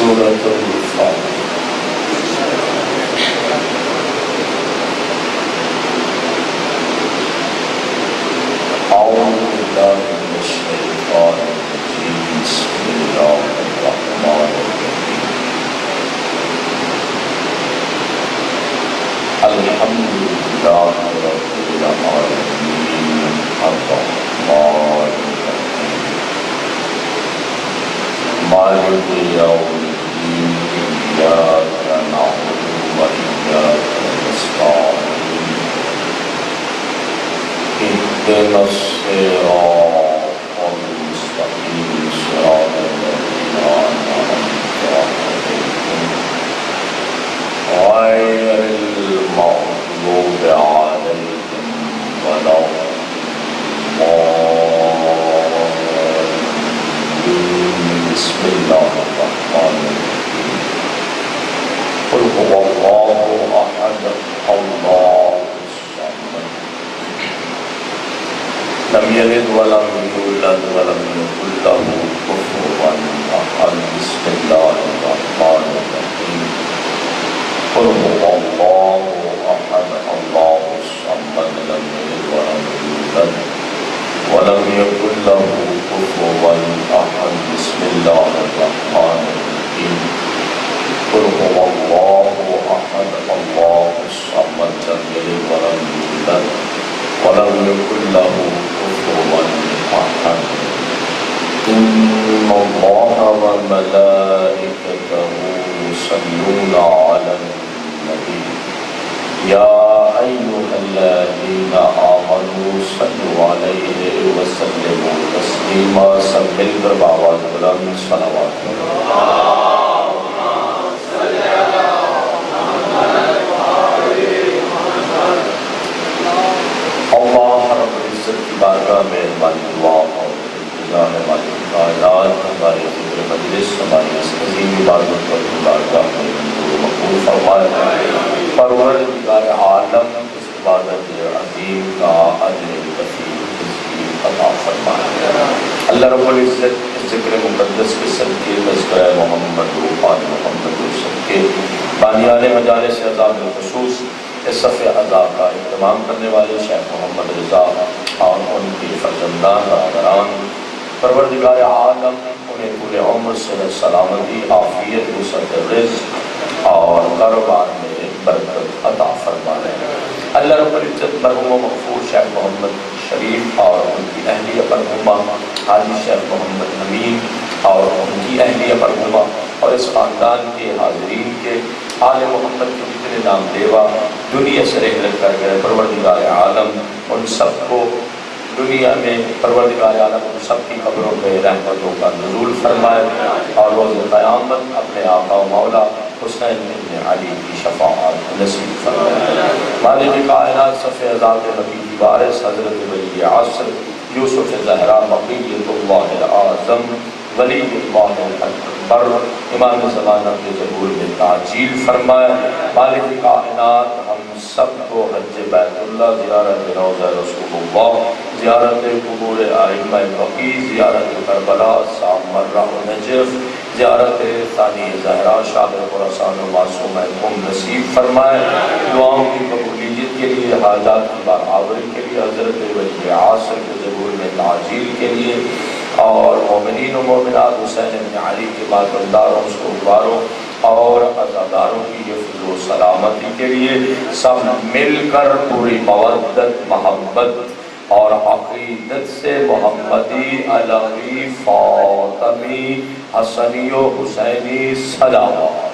سورة الفاتحة. أعوذ بالله من الشيطان الرجيم. بسم الله الرحمن الرحيم. الحمد لله رب العالمين الرحمن الرحيم مالك يوم الدين إياك نعبد وإياك نستعين اهدنا الصراط المستقيم صراط الذين أنعمت عليهم غير المغضوب عليهم ولا الضالين. بسم الله الرحمن الرحيم. قل هو الله أحد الله الصمد لم يلد ولم يولد ولم يكن له كفوا أحد. بسم الله الرحمن الرحيم. قل هو الله أحد الله الصمد لم يلد ولم يولد ولم يكن له كفوا أحد. بسم الله الرحمن الرحيم. قل هو الله أحد الله الصمد لم يلد ولم يولد ولم يكن له كفوا أحد. إن الله وملائكته يصلون على النبي يا أيها الذين آمنوا صلوا عليه وسلموا تسليما. سب مل کر بآواز بلند صلوات اللہ رب العزت کی بارگاہ میں ہماری دعا اور التجا ہے مالک کائنات ہمارے ذکر مجلس ہماری اس عظیم عبادت پر بارگاہ میں منظور مقبول فرمائے. پروردگار عالم اس عبادت عظیم کا اجر کثیر عطا فرمائے. اللہ رب العزت اس ذکر مقدس کے صدقے تذکرہ محمد و آل محمد و صدقے بانیان مجالس عذاب الخصوص اس صفحہ عذاب کا اہتمام کرنے والے شیخ محمد رضا اور ان کی فرزندان برادران پروردگار عالم انہیں پورے عمر سے سلامتی عافیت وسعت رزق اور کاروبار میں برکت عطا فرمائے. اللہ رب العزت مرحوم و مغفور شیخ محمد شریف اور ان کی اہلیہ مرحومہ حاجی شیخ محمد امین اور ان کی اہلیہ مرحومہ اور اس خاندان کے حاضرین کے آل محمد کے جتنے نام لیوا دنیا سے رحلت کر گئے پروردگار عالم ان سب کو دنیا میں پروردگار عالم ان سب کی قبروں پہ رحمتوں کا نزول فرمائے اور روز قیامت اپنے آقا و مولا حسین بن علی کی شفاعت نصیب فرمائے. مالک کائنات صفحہ عذاب نبی کی وارث حضرت ولی عصر یوسف زہرا بقیت اللہ اعظم ولی اللہ اکبر امام زمانہ کے ظہور میں تعجیل فرمائے. مالک کائنات ہم سب کو حج بیت اللہ زیارت روضہ رسول اللہ زیارت قبور ائمہ بقیع زیارت کربلا سامرہ و نجف زیارت ثانی زہرا شاہ خراسان و معصومہ قم نصیب فرمائے. دعاؤں کی قبولیت کے لیے حاجات کی برآوری کے لیے حضرت ولی عصر کے ظہور میں تعجیل کے لیے اور مومنین و مومنات حسین بن علی کے ماتمداروں سوگواروں اور عزاداروں کی حفظ و سلامتی کے لیے سب مل کر پوری مودت محبت اور عقیدت سے محمدی علوی فاطمی حسنی و حسینی صلوات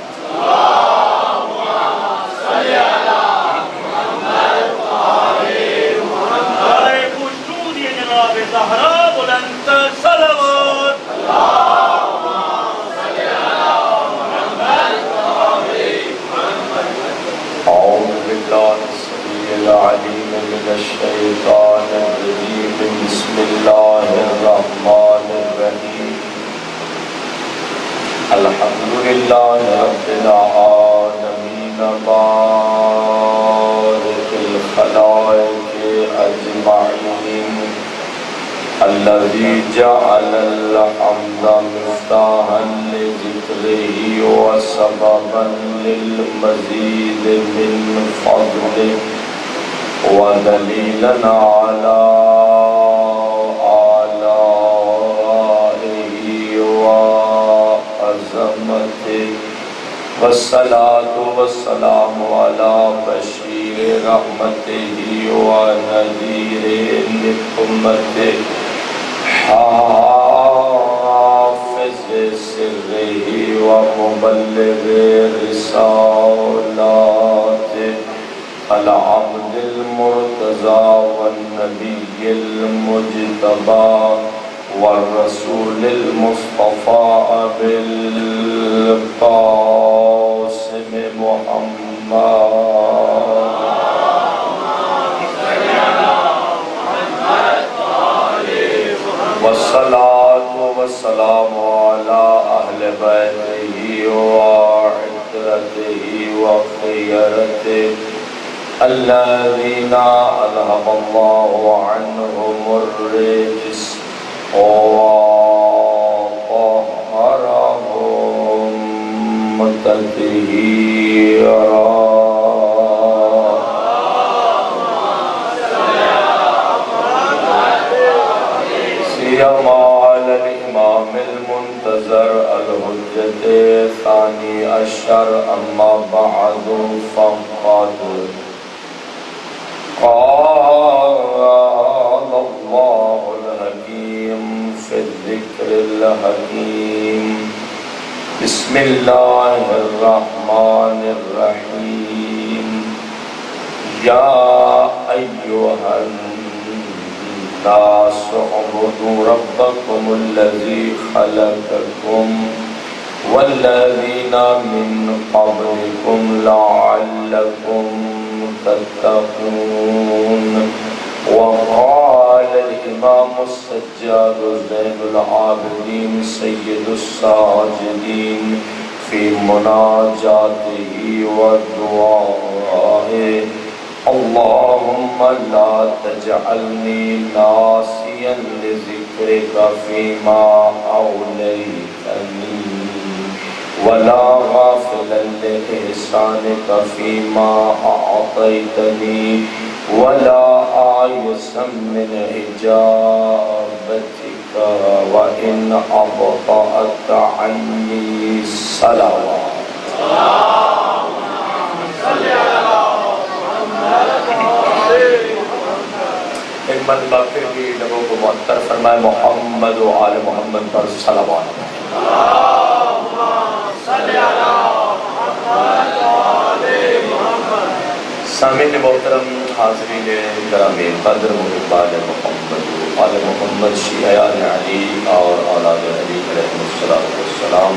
العليم من الشيطان الرجيم. بسم الله الرحمن الرحيم. الحمد لله رب العالمين بارئ الخلائق أجمعين الذي جعل الحمد مفتاحا لذكره وسببا للمزيد من فضله ودليلا على آلائه وعظمته والصلاة والسلام على بشير رحمته ونذير لأمته حافظ سره ومبلغ رسالاته العبد المرتضى والنبي المجتبى والرسول المصطفى أبي القاسم محمد والصلاة والسلام على أهل بيته وعترته وخيرته الذين أذهب الله عنهم الرجس وطهرهم تطهيرا. سيما على الإمام المنتظر الحجة الثاني عشر أما بعد فقد قال الله الحكيم في الذكر الحكيم بسم الله الرحمن الرحيم يا أيها الناس اعبدوا ربكم الذي خلقكم والذين من قبلكم لعلكم تتقون. وقال الإمام السجاد زين العابدين سيد الساجدين في مناجاته ودعائه اللهم لا تجعلني ناسيا لذكرك فيما أوليتني ولا غافلا لإحسانك فيما أعطيتني ولا آيسا من إجابتك وإن أبطأت عني صلوات. ایک مرتبہ پھر بھی لوگوں کو معطر فرمائے محمد و آل محمد پر صلوات. سامعین محترم، حاضرین گرامی قدر، محبان محمد و آل محمد، شیعیان علی اور اولاد علی علیہ السلام،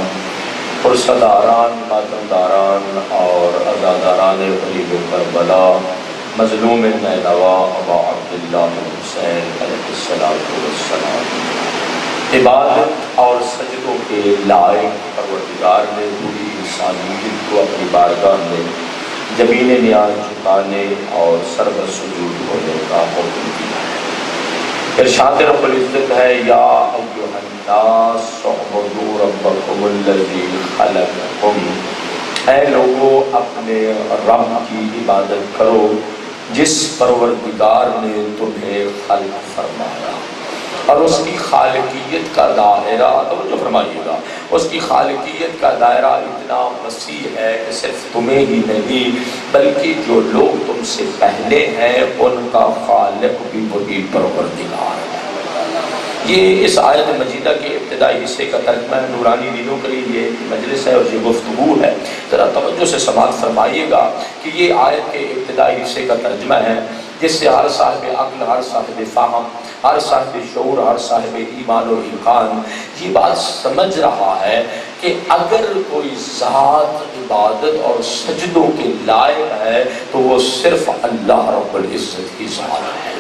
پرسداران، ماتمداران اور عزاداران غریب کربلا، مظلوم نینوا ابا عبداللہ حسین علیہ السلام، عبادت اور سجدوں کے لائق پروردگار نے پوری انسانیت کو اپنی بارگاہ میں زمین نیاز جھکانے اور سر بسجود ہونے کا حکم دیا ہے. ارشاد رب العزت ہے یا ایھا الناس اعبدوا ربکم الذی خلقکم، اے لوگو اپنے رب کی عبادت کرو جس پروردگار نے تمہیں خلق فرمایا. اور اس کی خالقیت کا دائرہ، توجہ فرمائیے گا، اس کی خالقیت کا دائرہ اتنا وسیع ہے کہ صرف تمہیں ہی نہیں بلکہ جو لوگ تم سے پہلے ہیں ان کا خالق بھی وہی پروردگار ہے. یہ اس آیت مجیدہ کے ابتدائی حصے کا ترجمہ ہے. نورانی دینوں کے لیے یہ مجلس ہے اور یہ گفتگو ہے. ذرا توجہ سے سماعت فرمائیے گا کہ یہ آیت کے ابتدائی حصے کا ترجمہ ہے جس سے ہر صاحب عقل، ہر صاحب فہم، ہر صاحب شعور، ہر صاحب ایمان و ایقان یہ بات سمجھ رہا ہے کہ اگر کوئی ذات عبادت اور سجدوں کے لائق ہے تو وہ صرف اللہ رب العزت کی ذات ہے.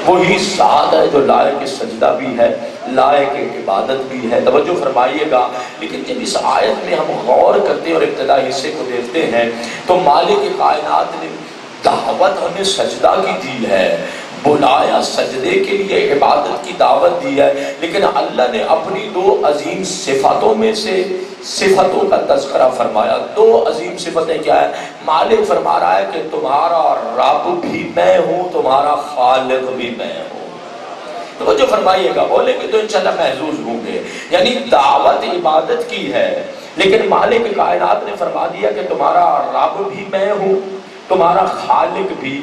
وہی ذات ہے جو لائق سجدہ بھی ہے، لائق عبادت بھی ہے. توجہ فرمائیے گا. لیکن جب اس آیت میں ہم غور کرتے ہیں اور ابتدائی حصے کو دیکھتے ہیں تو مالک کائنات نے دعوت ہمیں سجدہ کی دی ہے، بلایا سجدے کے لیے، عبادت کی دعوت دی ہے، لیکن اللہ نے اپنی دو عظیم صفتوں میں سے صفتوں کا تذکرہ فرمایا۔ دو عظیم صفتیں کیا ہے؟ مالک فرما رہا ہے کہ تمہارا رب بھی میں ہوں، تمہارا خالق بھی میں ہوں۔ تو جو فرمائیے گا، بولے کہ تو انشاءاللہ محظوظ ہوں گے، یعنی دعوت عبادت کی ہے، لیکن مالک کائنات نے فرما دیا کہ تمہارا رب بھی میں ہوں، تمہارا خالق بھی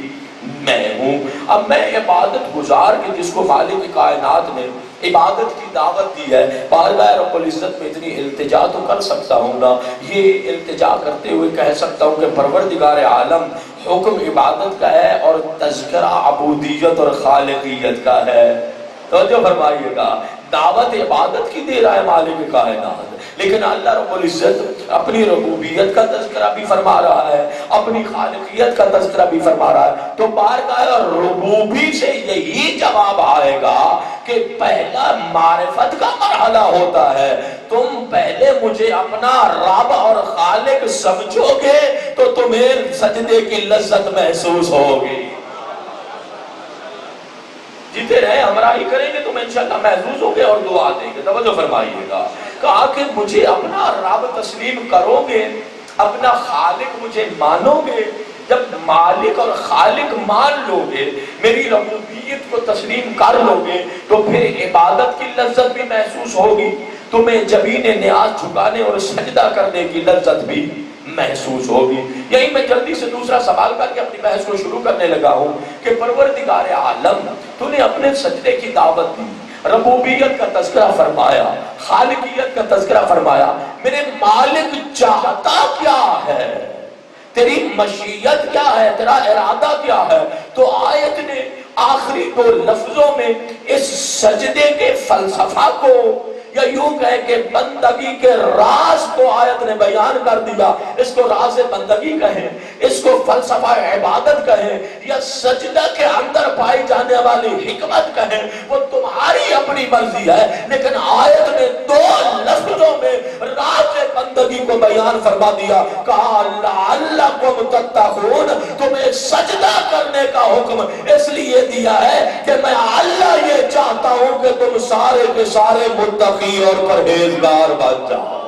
میں ہوں۔ اب میں عبادت گزار کے جس کو مالک کائنات نے عبادت کی دعوت دی ہے، بارگاہ رب العزت میں اتنی التجا تو کر سکتا ہوں نا، یہ التجا کرتے ہوئے کہہ سکتا ہوں کہ پروردگار عالم، حکم عبادت کا ہے اور تذکرہ عبودیت اور خالقیت کا ہے۔ توجہ فرمائیے گا، دعوت عبادت کی دے رہا ہے مالک کائنات، لیکن اللہ رب العزت اپنی ربوبیت کا تذکرہ بھی فرما رہا ہے، اپنی خالقیت کا تذکرہ بھی فرما رہا ہے۔ تو بارگاہ ربوبی سے یہی جواب آئے گا کہ پہلا معرفت کا مرحلہ ہوتا ہے، تم پہلے مجھے اپنا رب اور خالق سمجھو گے تو تمہیں سجدے کی لذت محسوس ہوگی۔ جیتے رہے ہمراہی کریں گے تم انشاءاللہ محظوظ ہوگے اور دعا دیں گے۔ توجہ فرمائیے گا، کہا کہ مجھے اپنا رب تسلیم کرو گے، اپنا خالق مجھے مانو گے۔ جب مالک اور خالق مان لو گے، میری ربوبیت کو تسلیم کر لو گے، تو پھر عبادت کی لذت بھی محسوس ہوگی، تمہیں جبین نیاز جھکانے اور سجدہ کرنے کی لذت بھی محسوس ہوگی۔ یہی میں جلدی سے دوسرا سوال کر کے اپنی بحث کو شروع کرنے لگا ہوں کہ پروردگار عالم، تو نے اپنے سجدے کی دعوت دی، ربوبیت کا تذکرہ فرمایا، خالقیت کا تذکرہ فرمایا، میرے مالک چاہتا کیا ہے، تیری مشیت کیا ہے، تیرا ارادہ کیا ہے؟ تو آیت نے آخری دو لفظوں میں اس سجدے کے فلسفہ کو، یا یوں کہے کہ بندگی کے راز کو آیت نے بیان کر دیا۔ اس کو راز بندگی کہیں، اس کو فلسفہ عبادت کہیں، یا سجدہ کے اندر پائی جانے والی حکمت کہیں، وہ تمہاری اپنی مرضی ہے، لیکن آیت نے دو لفظوں میں راز بندگی کو بیان فرما دیا۔ کہا لعلکم تتقون، تمہیں سجدہ کرنے کا حکم اس لیے دیا ہے کہ میں اللہ یہ چاہتا ہوں کہ تم سارے کے سارے متقی اور پرہیزگار بن جاؤ۔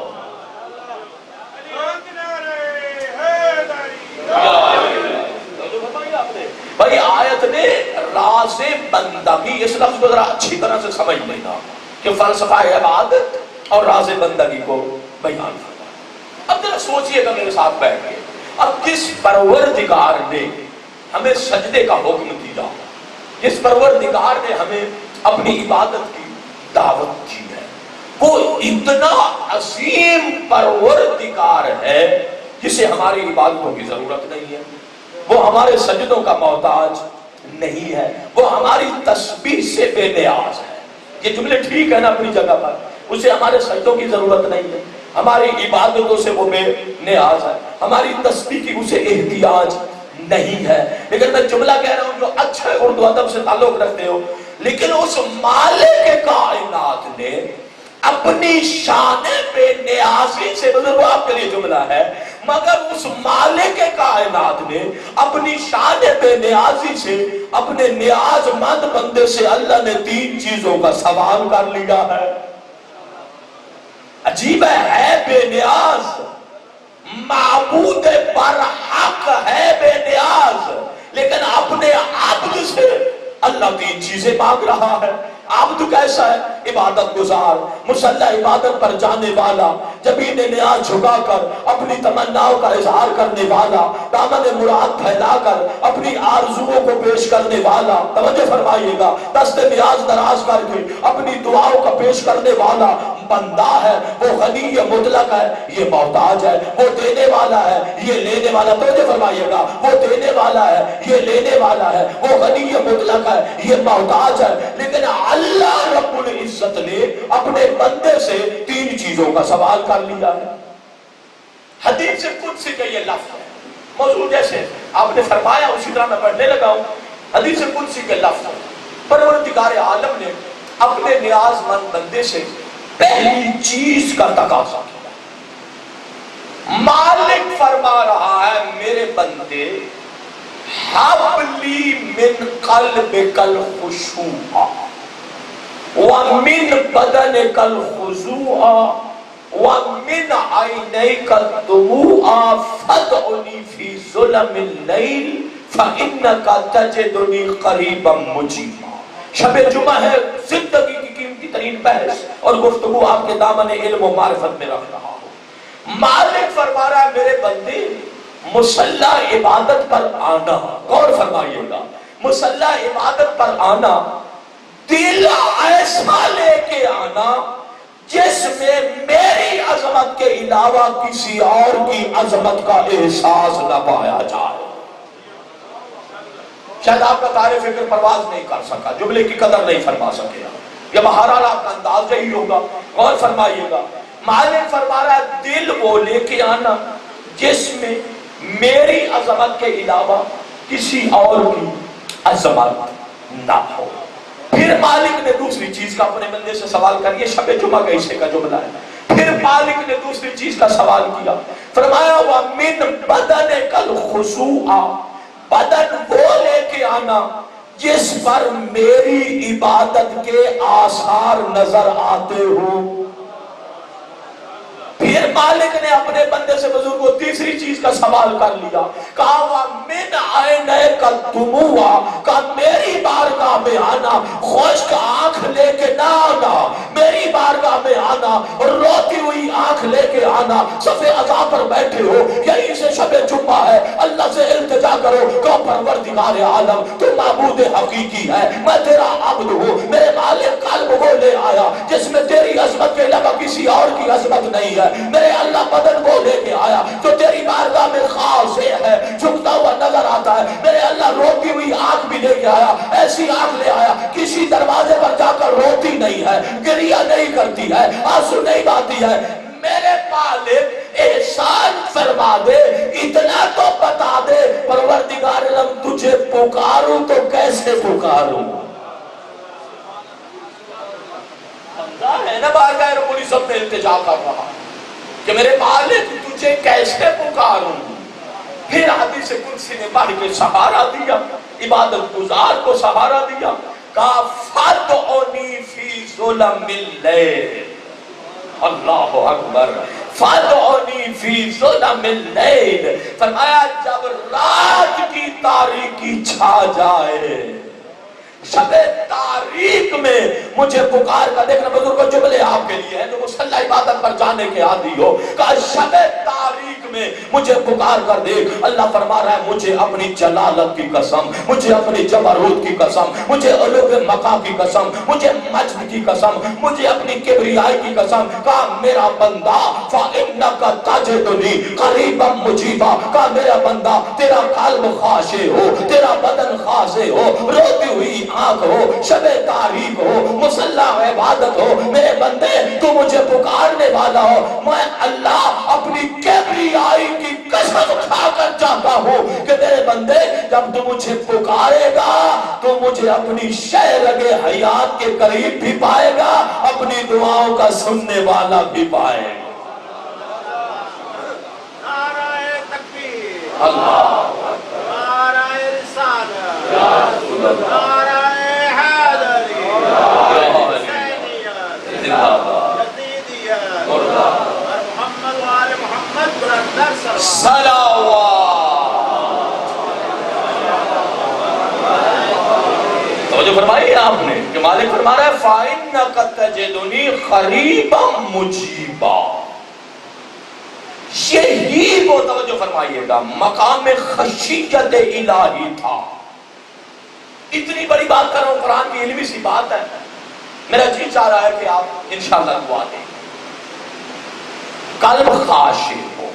بھائی آیت نے راز بندگی، اس لفظ کو ذرا اچھی طرح سے سمجھ لینا کہ فلسفہ عبادت اور راز بندگی کو بیان کرنا۔ اب ذرا سوچئے گا میرے ساتھ بیٹھ کے، اب جس پروردگار نے ہمیں سجدے کا حکم دیا، جس پروردگار نے ہمیں اپنی عبادت کی دعوت دی ہے، وہ اتنا عظیم پروردگار ہے جسے ہماری عبادتوں کی ضرورت نہیں ہے، وہ ہمارے سجدوں کا محتاج نہیں ہے، وہ ہماری تسبیح سے بے نیاز ہے۔ یہ جملے ٹھیک ہے نا اپنی جگہ پر، اسے ہمارے سجدوں کی ضرورت نہیں ہے، ہماری عبادتوں سے وہ بے نیاز ہے، ہماری تسبیح کی اسے احتیاج نہیں ہے۔ لیکن میں جملہ کہہ رہا ہوں جو اچھے اردو ادب سے تعلق رکھتے ہو، لیکن اس مالک کائنات نے اپنی شان بے نیازی سے، بزرگوں آپ کے لیے جملہ ہے، مگر اس مالک کائنات نے اپنی شان بے نیازی سے، اپنے نیاز مند بندے سے اللہ نے تین چیزوں کا سوال کر لیا ہے۔ عجیب ہے بے نیاز، معبود برحق ہے بے نیاز، لیکن اپنے عبد سے اللہ تین چیزیں مانگ رہا ہے۔ عبد کیسا ہے؟ عبادت گزار، مصلی عبادت پر جانے والا، جبین نیاز جھکا کر اپنی تمناؤں کا اظہار کرنے والا، دامن مراد پھیلا کر اپنی آرزوؤں کو پیش کرنے والا، توجہ فرمائیے گا، دست نیاز دراز کر کے اپنی دعاؤں کا پیش کرنے والا بندہ ہے۔ وہ غنی مطلق ہے، یہ محتاج ہے، وہ دینے والا ہے، یہ لینے والا، توجہ فرمائیے گا، وہ دینے والا ہے، یہ لینے والا ہے، وہ غنی مطلق ہے، یہ محتاج ہے، لیکن اللہ رب العزت نے اپنے بندے سے تین چیزوں کا سوال کر لیا ہے۔ حدیث قدسی کا یہ لفظ ہے، موضوع جیسے آپ نے فرمایا اسی طرح میں پڑھنے لگا ہوں۔ حدیث قدسی کے لفظ ہے، پروردگار عالم نے اپنے نیاز مند بندے سے پہلی چیز کا تقاضا کیا۔ مالک فرما رہا ہے میرے بندے حبلی من قلبک الخشوع ومن بدنک الخضوع ومن عینیک الدموع فادعنی فی ظلم اللیل فإنک تجدنی قریبا مجیبا۔ شب جمعہ ہے، زندگی کی قیمتی ترین بحث اور گفتگو آپ کے دامن علم و معرفت میں رکھ رہا ہوں۔ مالک فرما رہا ہے میرے بندے مصلی عبادت پر آنا، غور فرمائیے گا، مصلی عبادت پر آنا، دل ایسا لے کے آنا جس میں میری عظمت کے علاوہ کسی اور کی عظمت کا احساس نہ پایا جائے۔ شاید آپ کا طالب فکر پرواز نہیں کر سکا، جملے کی قدر نہیں فرما سکے، یا بہرحال آپ کا انداز یہی ہوگا، غور فرمائیے گا۔ مالک فرما رہا ہے دل وہ لے کے آنا جس میں میری عظمت کے علاوہ کسی اور کی عظمت نہ ہو۔ پھر مالک نے دوسری چیز کا اپنے بندے سے سوال کر، یہ شب جمعہ کا حصے کا جملہ ہے۔ پھر مالک نے دوسری چیز کا سوال کیا، فرمایا وَمِن بَدَنِكَ الْخُشُوعَ، بدن وہ لے کے آنا جس پر میری عبادت کے آثار نظر آتے ہوں۔ پھر مالک نے اپنے بندے سے بزرگ کو تیسری چیز کا سوال کر لیا، کہا وَمِنْ عَيْنَيْكَ الدُّمُوعَ، کہا میری بارگاہ میں آنا خشک آنکھ لے کے نہ آنا، میری بارگاہ میں آنا اور روتی ہوئی آنکھ لے کے آنا۔ صف عزا پر بیٹھے ہو، یہی سے شب جمعہ ہے، اللہ سے التجا کرو کہ پروردگار عالم تو معبود حقیقی ہے، میں تیرا عبد ہوں، میرے مالک قلب وہ لے آیا جس میں تیری عظمت کے علاوہ کسی اور کی عظمت نہیں ہے، میرے اللہ بدن وہ لے کے آیا جو تیری بارگاہ میں خاص ہے، جھکتا ہوا نظر آتا ہے، میرے اللہ روتی ہوئی آنکھ بھی لے کے آیا، ایسی آنکھ لے آیا کسی دروازے پر جا کر روتی نہیں ہے، گریہ نہیں کرتی ہے، آنسو نہیں بہاتی ہے۔ میرے مالک احسان فرما دے، اتنا تو بتا دے پروردگار عالم تجھے پکاروں تو کیسے پکاروں؟ ہے نا بارگاہ رب العزت میں التجا کر رہا کہ میرے مالک تجھے کیسے پکاروں؟ پھر حدیث قدسی نے مالک کے سہارا دیا، عبادت گزار کو سہارا دیا، کہا فادعنی فی ظلم اللیل، اللہ اکبر، فادعنی فی ظلم اللیل، فرمایا جب رات کی تاریکی چھا جائے، شب تاریک میں مجھے پکار کر، دیکھنا بزرگوں جملے آپ کے لیے ہیں جو مصلی عبادت پر جانے کے عادی ہو، کہا شب تاریک میں مجھے پکار کر دیکھ۔ اللہ فرما رہا ہے مجھے اپنی جلالت کی قسم، مجھے اپنی جبروت کی قسم، مجھے علو مقام کی قسم، مجھے مجد کی قسم، مجھے اپنی کبریائی کی قسم، کہا میرا بندہ فَإِنَّكَ تَجِدُنِي قَرِيبًا مُجِيبًا، کہا میرا بندہ تیرا قلب خاشع ہو، تیرا بدن خاشع ہو، روتی ہوئی آنکھ ہو، شب تاریک ہو، مسلح عبادت ہو، میرے بندے تو مجھے پکارنے والا ہو، میں اللہ اپنی کبریائی کی قسم کھا کر چاہتا ہوں کہ میرے بندے جب تو مجھے پکارے گا تو مجھے اپنی شہرگ حیات کے قریب بھی پائے گا، اپنی دعاؤں کا سننے والا بھی پائے گا۔ نعرہ تکبیر، اللہ نعرہ رسالت، یا رسول اللہ، نعرہ حیدری، حسینیت، یزیدیت، اور محمد و آل محمد برادر صلوات۔ توجہ فرمائی آپ نے کہ مالک فرما رہا ہے فَإِنَّكَ تَجِدُنِي قَرِيبًا مُجِيبًا، یہی وہ توجہ فرمائیے گا مقام خشیت الہی تھا۔ اتنی بڑی بات کر رہا ہوں، قرآن کی علمی سی بات ہے، میرا جی چاہ رہا ہے کہ آپ انشاءاللہ دعا دیں، قلب خاشع ہو۔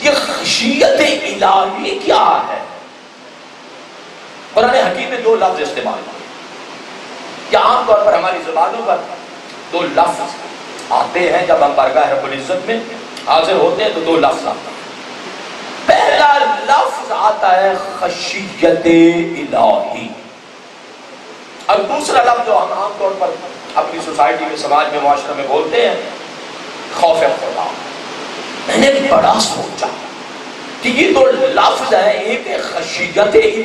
یہ خشیت الہی کیا ہے؟ قرآن حکیم نے دو لفظ استعمال کیے، کہ عام طور پر ہماری زبانوں پر دو لفظ آتے ہیں جب ہم بارگاہ رب العزت میں حاضر ہوتے ہیں تو دو لفظ آتا ہے۔ پہلا لفظ آتا ہے خشیت الہی، اور دوسرا لفظ جو ہم عام طور پر اپنی سوسائٹی میں، سماج میں، معاشرے میں بولتے ہیں خوف خدا۔ میں نے بڑا سوچا کہ یہ دو لفظ ہیں، ایک ہے خشیت الہی،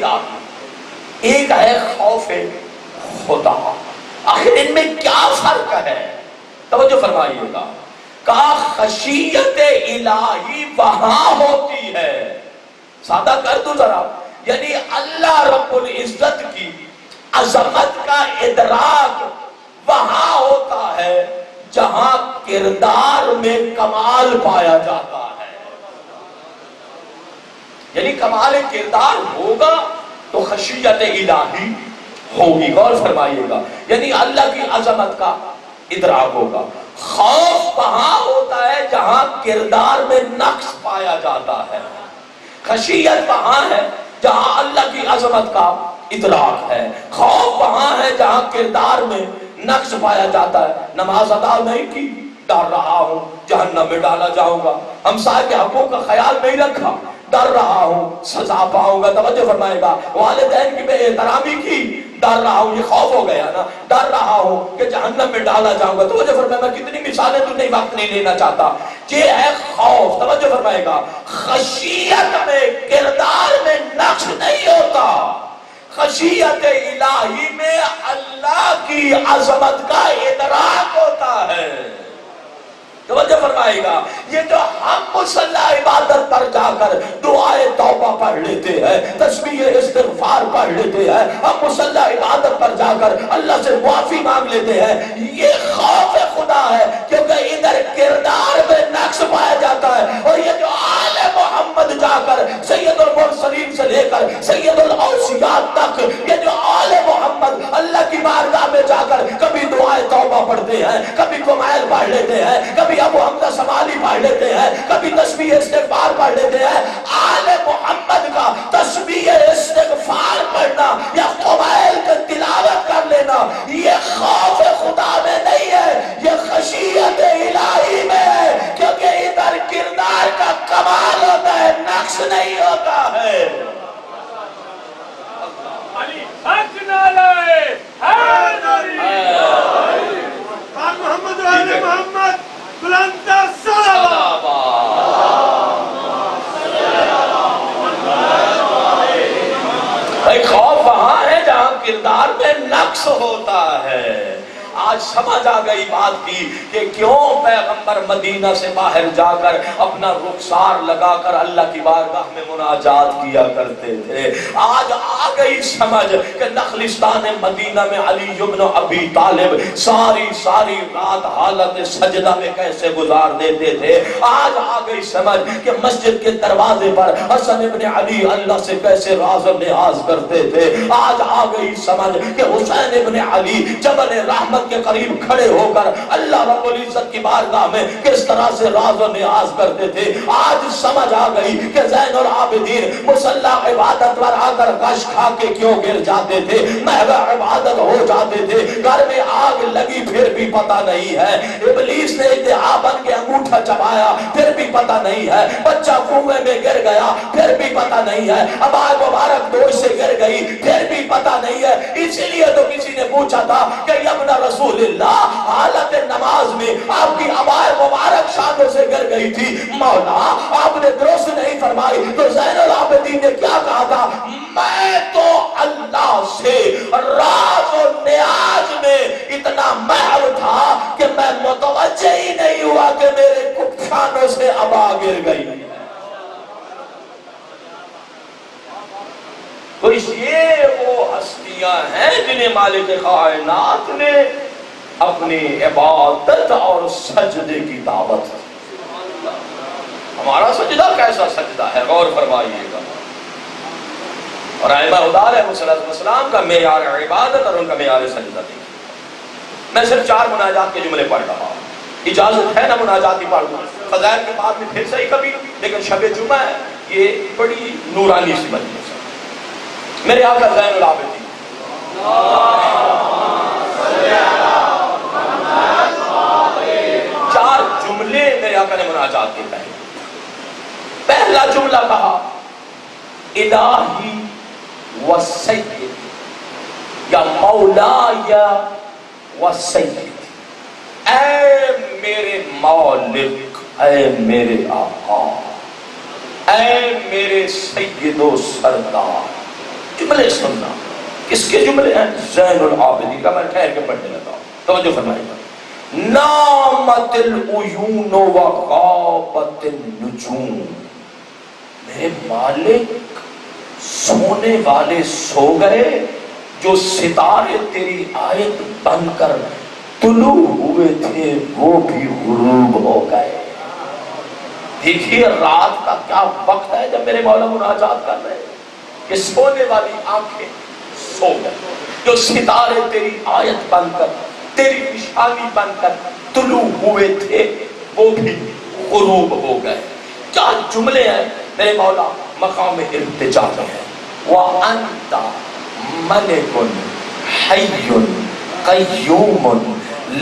ایک ہے خوف خدا۔ آخر ان میں کیا فرق ہے؟ توجہ فرمائیے گا۔ کہا خشیت الہی وہاں ہوتی ہے، سادہ کر دو ذرا، یعنی اللہ رب العزت کی عظمت کا ادراک وہاں ہوتا ہے جہاں کردار میں کمال پایا جاتا ہے۔ یعنی کمال کردار ہوگا تو خشیت الہی ہوگی، غور فرمائیے گا، یعنی اللہ کی عظمت کا ادراک ہوگا۔ خوف وہاں ہوتا ہے جہاں کردار میں نقص پایا جاتا ہے، خشیت وہاں ہے جہاں اللہ کی عظمت کا ادراک ہے، خوف وہاں ہے جہاں کردار میں نقص پایا جاتا ہے۔ نماز ادا نہیں کی، ڈر رہا ہوں جہنم میں ڈالا جاؤں گا، ہمسائے کے حقوق کا خیال نہیں رکھا، ڈر رہا ہوں سزا پاؤں گا، توجہ فرمائے گا، والدین کی بے احترامی کی، ڈر رہا ہوں، یہ خوف ہو گیا نا، ڈر رہا ہوں کہ جہنم میں ڈالا جاؤں گا، توجہ فرمائے گا، کتنی مثالیں تو نہیں، وقت نہیں لینا چاہتا، یہ ہے خوف، توجہ فرمائے گا۔ خشیت میں کردار میں نقص نہیں ہوتا، خشیت الہی میں اللہ کی عظمت کا ادراک ہوتا ہے، توجہ فرمائے گا۔ یہ جو ہم مصلی عبادت پر جا کر دعائے توبہ پڑھ لیتے ہیں، تسبیح استغفار پڑھ لیتے ہیں، ہم مصلی عبادت پر جا کر اللہ سے معافی مانگ لیتے ہیں، یہ خوف خدا ہے، کیونکہ ادھر کردار میں نقص پایا جاتا ہے۔ اور یہ جو آل محمد جا کر سید المرسلین سے لے کر سید الاوصیاء تک، یہ جو آل محمد اللہ کی بارگاہ میں جا کر کبھی دعائے توبہ پڑھتے ہیں، کبھی کمائل پڑھ لیتے ہیں، کبھی ابو حمزہ سمالی پڑھ لیتے ہیں، کبھی تسبیح استغفار پڑھ لیتے ہیں، آل محمد کا تسبیح استغفار پڑھنا یا قبائل کا تلاوت کر لینا، یہ خوف خدا میں نہیں ہے، یہ خشیت الہی میں ہے، کیونکہ ادھر کردار کا کمال ہوتا ہے، نقص نہیں ہوتا ہے۔ علی حق نعرہ حیدری، محمد و آل محمد بلند صلوات۔ بھائی خوف وہاں ہے جہاں کردار میں نقص ہوتا ہے۔ آج سمجھ آ گئی بات کی کہ کیوں پیغمبر مدینہ سے باہر جا کر اپنا رخسار لگا کر اللہ کی بارگاہ میں مناجات کیا کرتے تھے۔ آج آ گئی سمجھ کہ نخلستان مدینہ میں علی بن ابی طالب ساری رات حالت سجدہ میں کیسے گزار دیتے تھے۔ آج آ گئی سمجھ کہ مسجد کے دروازے پر حسن ابن علی اللہ سے کیسے راز و نیاز کرتے تھے۔ آج آ گئی سمجھ کہ حسین ابن علی جبل رحمت کے قریب کھڑے ہو کر اللہ رب العزت کی بارگاہ میں کس طرح سے راز و نیاز کرتے تھے۔ آج سمجھ آ گئی کہ زین العابدین مصلی عبادت پر آ کر غش کھا کے کیوں گر جاتے تھے، محو عبادت ہو جاتے تھے، گھر میں آگ لگی پھر بھی پتہ نہیں ہے، ابلیس نے ادعا بن کے انگوٹھا چبایا پھر بھی پتہ نہیں ہے، بچہ کنویں میں گر گیا پھر بھی پتہ نہیں ہے، ابائے مبارک دوش سے گر گئی پھر بھی پتہ نہیں ہے۔ اسی لیے تو کسی نے پوچھا تھا کہ ابن رسول اللہ حالت نماز میں آپ کی ابائے مبارک شانوں سے گر گئی تھی، مولا آپ نے درست نہیں فرمائی، تو زین العابدین نے کیا کہا تھا، میں تو اللہ سے راز و نیاز میں اتنا محو تھا کہ میں متوجہ ہی نہیں ہوا کہ میرے شانوں سے ابا گر گئی۔ تو اس یہ وہ ہستیاں ہیں جنہیں مالک کائنات نے اپنی عبادت اور سجدے کی دعوت۔ ہمارا سجدہ کیسا سجدہ ہے، غور فرمائیے گا۔ اور ائمہ ہدیٰ علیہ السلام کا معیار عبادت اور ان کا معیار سجدہ نہیں۔ میں صرف 4 مناجات کے جملے پڑھ رہا ہوں، اجازت ہے نا مناجات ہی پڑھ لوں، فضائل کے بعد میں پھر صحیح کبھی، لیکن شب جمعہ ہے، یہ بڑی نورانی سی مجلس ہے۔ میرے آقا زین العابدین چار جملے میرے آقا نے مناجات کے کہے۔ پہلا جملہ کہا الہی و سید یا مولا و سید، اے میرے مالک، اے میرے آقا، اے میرے سید و سردار. جملے سننا. کس کے جملے ہیں؟ زین العابدین کا. میں ٹھہر کے پڑھنے لگا ہوں. توجہ فرمائیے گا. نامت العیون و غابت النجوم. میرے مالک سونے والے سو گئے جو ستارے تیری آیت بن کر طلوع ہوئے تھے وہ بھی غروب ہو گئے. دیکھیے رات کا کیا وقت ہے جب میرے مولا مناجات کر رہے کہ سونے والی آنکھیں سو گئے جو ستارے تیری آیت بن کر تیری نشانی بن کر طلوع ہوئے تھے وہ بھی غروب ہو گئے. کیا جملے ہیں میرے مولا مقام ارتجا میں ہے. وَأَنْتَ مَلِكٌ حَيٌّ قَيُّومٌ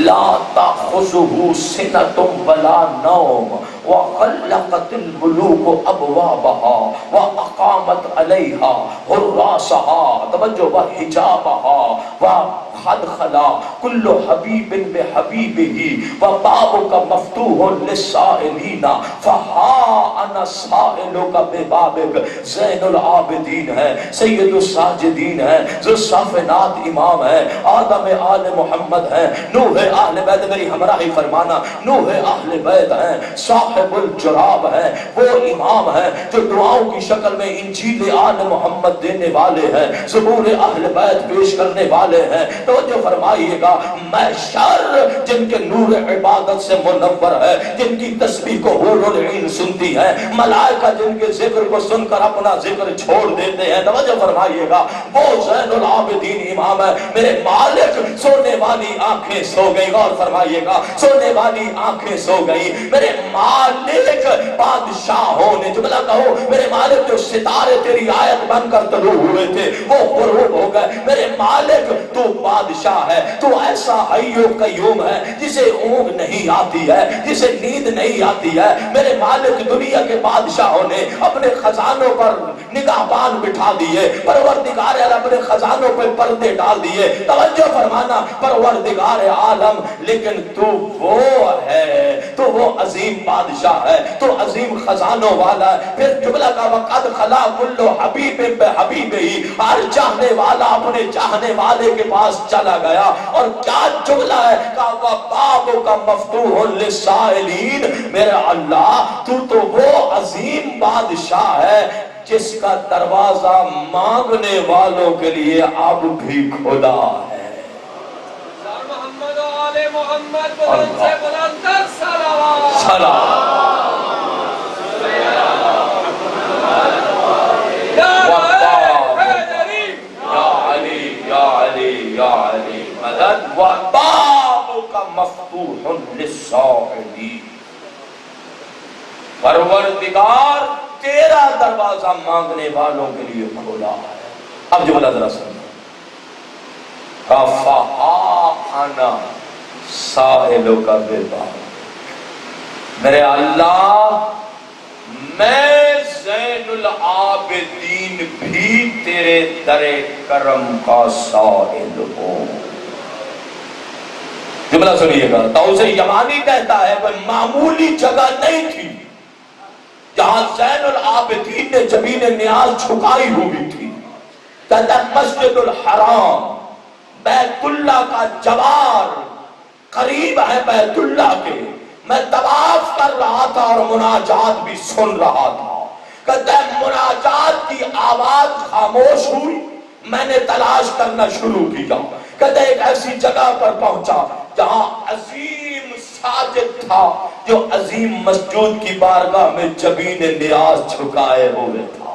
لا تأخذه سنة ولا نوم وغلقت الملوك أبوابها وأقامت عليها حراسها توجه وحجابها وأدخل كل حبيب بحبيبه وبابك مفتوح للسائلين فها أنا سائلك ببابك. زين العابدین ہے, سید الساجدین ہے, ذو صافنات امام ہے, آدم آل محمد ہے, نوح اہل بیت. میری ہمراہی فرمانا. نوح اہل بیت ہیں, صاحب الجراب ہے, وہ امام ہے جو دعاؤں کی شکل میں انجیل آل محمد دینے والے ہیں, زبور اہل بیت پیش کرنے والے ہیں. توجہ فرمائیے گا. محشر جن کے نور عبادت سے منور ہے, جن کی تسبیح کو حور العین سنتی ہے, ملائکہ جن کے ذکر کو سن کر اپنا ذکر چھوڑ دیتے ہیں. توجہ فرمائیے گا. وہ زین العابدین امام ہے. میرے مالک سونے والی آنکھیں سو گئی. غور فرمائیے گا. سونے والی آنکھیں سو گئی. میرے مالک بادشاہوں نے جملہ کہو. میرے مالک جو ستارے تیری آیت بن کر طلوع ہوئے تھے وہ غروب ہو گئے. میرے مالک تو بادشاہ ہے, تو ایسا حی و قیوم ہے جسے اونگ نہیں آتی ہے, جسے نیند نہیں آتی ہے. میرے مالک دنیا کے بادشاہوں نے اپنے خزانوں پر نگہبان بٹھا دیے, پروردگار عالم اپنے خزانوں پر پردے ڈال دیے. توجہ فرمانا. پروردگار عالم لیکن تو وہ ہے, تو وہ عظیم بادشاہ ہے, تو عظیم خزانوں والا ہے. پھر جملہ کا وقت خلا کلو حبیب بے حبیب ہی, ہر چاہنے والا اپنے چاہنے والے کے پاس چلا گیا. اور کیا جملہ ہے کہ بابوں کا مفتوح للسائلین. میرے اللہ تو وہ عظیم بادشاہ ہے جس کا دروازہ مانگنے والوں کے لیے اب بھی کھلا ہے. محمد و آل محمد بلند سے بلندر صلوات. وَبَابُكَ مَفْتُوحٌ لِلسَّائِلِينَ. پروردگار تیرا دروازہ مانگنے والوں کے لیے کھولا ہے. اب جملہ ذرا سنو. فَهَا أَنَا سَائِلُكَ بِبَابِكَ. میرے اللہ میں زین العابدین بھی تیرے در کرم کا سائل ہوں. جملہ سنیے گا. طاؤس یمانی کہتا ہے کوئی معمولی جگہ نہیں تھی جہاں زین العابدین نے جبین نیاز جھکائی ہوئی تھی. کہتا ہے مسجد الحرام بیت اللہ کا جوار قریب ہے بیت اللہ کے, میں طواف کر رہا تھا اور مناجات بھی سن رہا تھا. کہتا ہے مناجات کی آواز خاموش ہوئی, میں نے تلاش کرنا شروع کیا. کہتا ہے ایک ایسی جگہ پر پہنچا جہاں عظیم ساجد تھا جو عظیم مسجود کی بارگاہ میں جبین نیاز جھکائے ہوئے تھا.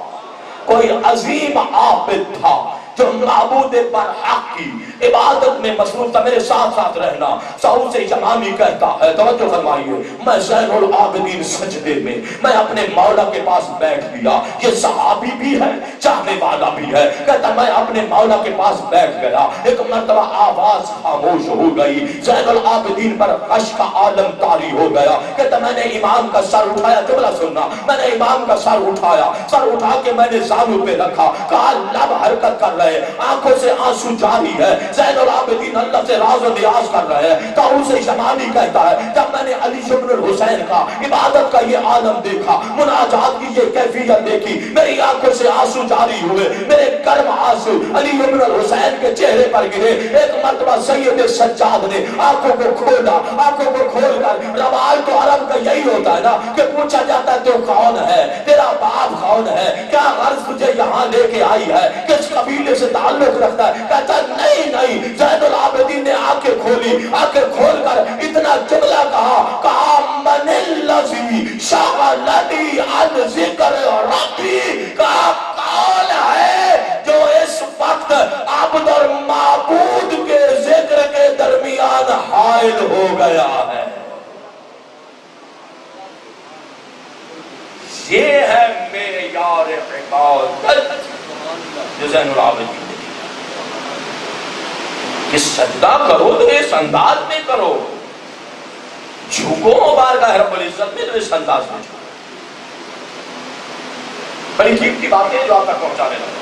کوئی عظیم عابد تھا جو معبود برحق کی عبادت میں مصروف تھا. میرے ساتھ ساتھ رہنا. طاؤس یمانی کہتا ہے, توجہ فرمائیے, میں زین العابدین سجدے میں اپنے مولا کے پاس بیٹھ گیا. یہ صحابی بھی ہے, چاہنے والا بھی ہے. کہتا میں اپنے مولا کے پاس بیٹھ گیا. ایک مرتبہ آواز خاموش ہو گئی. زین العابدین پر غش کا عالم طاری ہو گیا. کہتا میں نے امام کا سر اٹھایا، جملہ سننا، میں نے امام کا سر اٹھایا، سر اٹھا کے میں نے زانو پہ رکھا، کہا لب حرکت کر رہے، آنکھوں سے آنسو جاری ہے، زین العابدین اللہ سے راز و نیاز کر رہے ہیں۔ طاؤس یمانی کہتا ہے جب میں نے علی بن الحسین کا عبادت کا یہ عالم دیکھا، مناجات کی یہ کیفیت دیکھی، میری آنکھوں سے آنسو جاری ہوئے، میرے گرم آنسو علی بن الحسین کے چہرے پر گرے۔ ایک مرتبہ سید سجاد نے آنکھوں کو کھولا، آنکھوں کو کھول کر، رواج تو عرب کا یہی ہوتا ہے نا کہ پوچھا جاتا ہے تو کون ہے، تیرا باپ کون ہے، کیا غرض تجھے یہاں لے کے آئی ہے، کس قبیلے سے تعلق رکھتا ہے؟ کہتا ہے نہیں، زین العابدین نے آنکھیں کھولی، آنکھیں کھول کر اتنا جملہ کہا من الذی شغلنی عن ذکر ربی، کہا کون ہے جو اس وقت عبد اور معبود کے ذکر کے درمیان حائل ہو گیا ہے۔ یہ ہے میرے یار عبادت جو زین العابدین نے کہ سجدہ کرو تو اس انداز میں کرو، جھکو بارگاہ رب العزت میں تو اس انداز میں جھکو۔ بڑی قیمتی باتیں جو آپ تک پہنچانے لگا،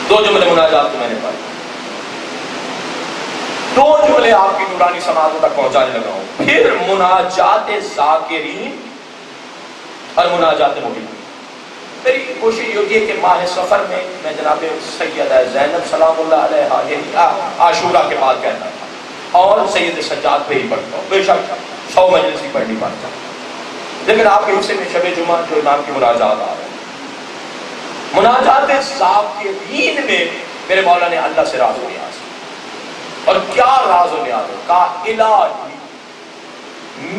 دو جملے مناجات کو میں نے پڑھے، دو جملے آپ کی نورانی سماعتوں تک پہنچانے لگا ہوں، پھر مناجات ذاکرین اور مناجات محبین۔ میری کوشش یہ ہوتی ہے کہ ماہ سفر میں جناب سیدہ زینب سلام اللہ علیہا یہی عاشورہ کے بعد کہتا تھا، اور سید سجاد پہ ہی پڑھتا ہوں، بے شک 100 مجلس ہی پڑھنی پڑتا ہوں، لیکن آپ کے حصے میں شب جمعہ جو امام کی مناجات آ رہے ہیں، مناجات ذاکرین میں میرے مولا نے اللہ سے راز و نیاز، اور کیا راز و نیاز ہے؟ کہا الہی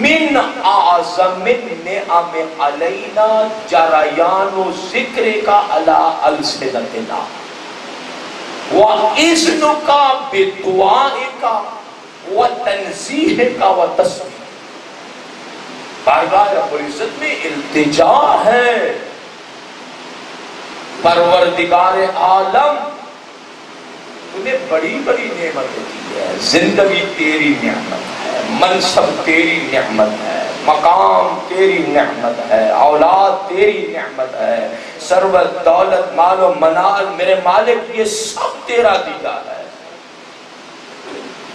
من اعظم النعم علینا جریان و ذکر کا علی السنتنا وَإِذْنُكَ بِدُعَائِكَ وَتَنزِيحِكَ وَتَسْبِيحِكَ۔ بارگاہ رب العزت میں التجا ہے، پروردگار عالم تمہیں بڑی بڑی نعمت دی ہے، زندگی تیری نعمت ہے، منصب تیری نعمت ہے، مقام تیری نعمت ہے، اولاد تیری نعمت ہے، ثروت دولت مال و منال میرے مالک یہ سب تیرا دیا ہے،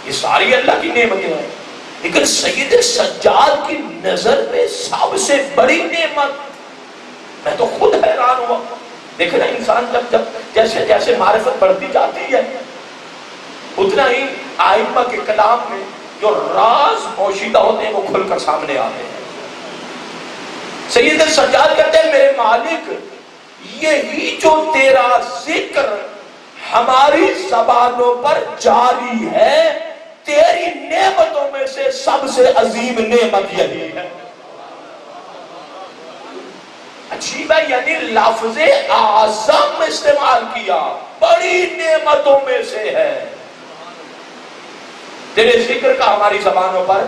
یہ ساری اللہ کی نعمتیں ہیں، لیکن سید سجاد کی نظر میں سب سے بڑی نعمت، میں تو خود حیران ہوا، دیکھیں نا انسان جب جیسے جیسے معرفت بڑھتی جاتی ہے اتنا ہی آئمہ کے کلام میں جو راز پوشیدہ ہوتے ہیں وہ کھل کر سامنے آتے ہیں۔ سید سجاد کہتے ہیں میرے مالک یہی جو تیرا ذکر ہماری زبانوں پر جاری ہے تیری نعمتوں میں سے سب سے عظیم نعمت یہی ہے۔ عجیب ہے، یعنی لفظ اعظم استعمال کیا، بڑی نعمتوں میں سے ہے، تیرے ذکر کا ہماری زبانوں پر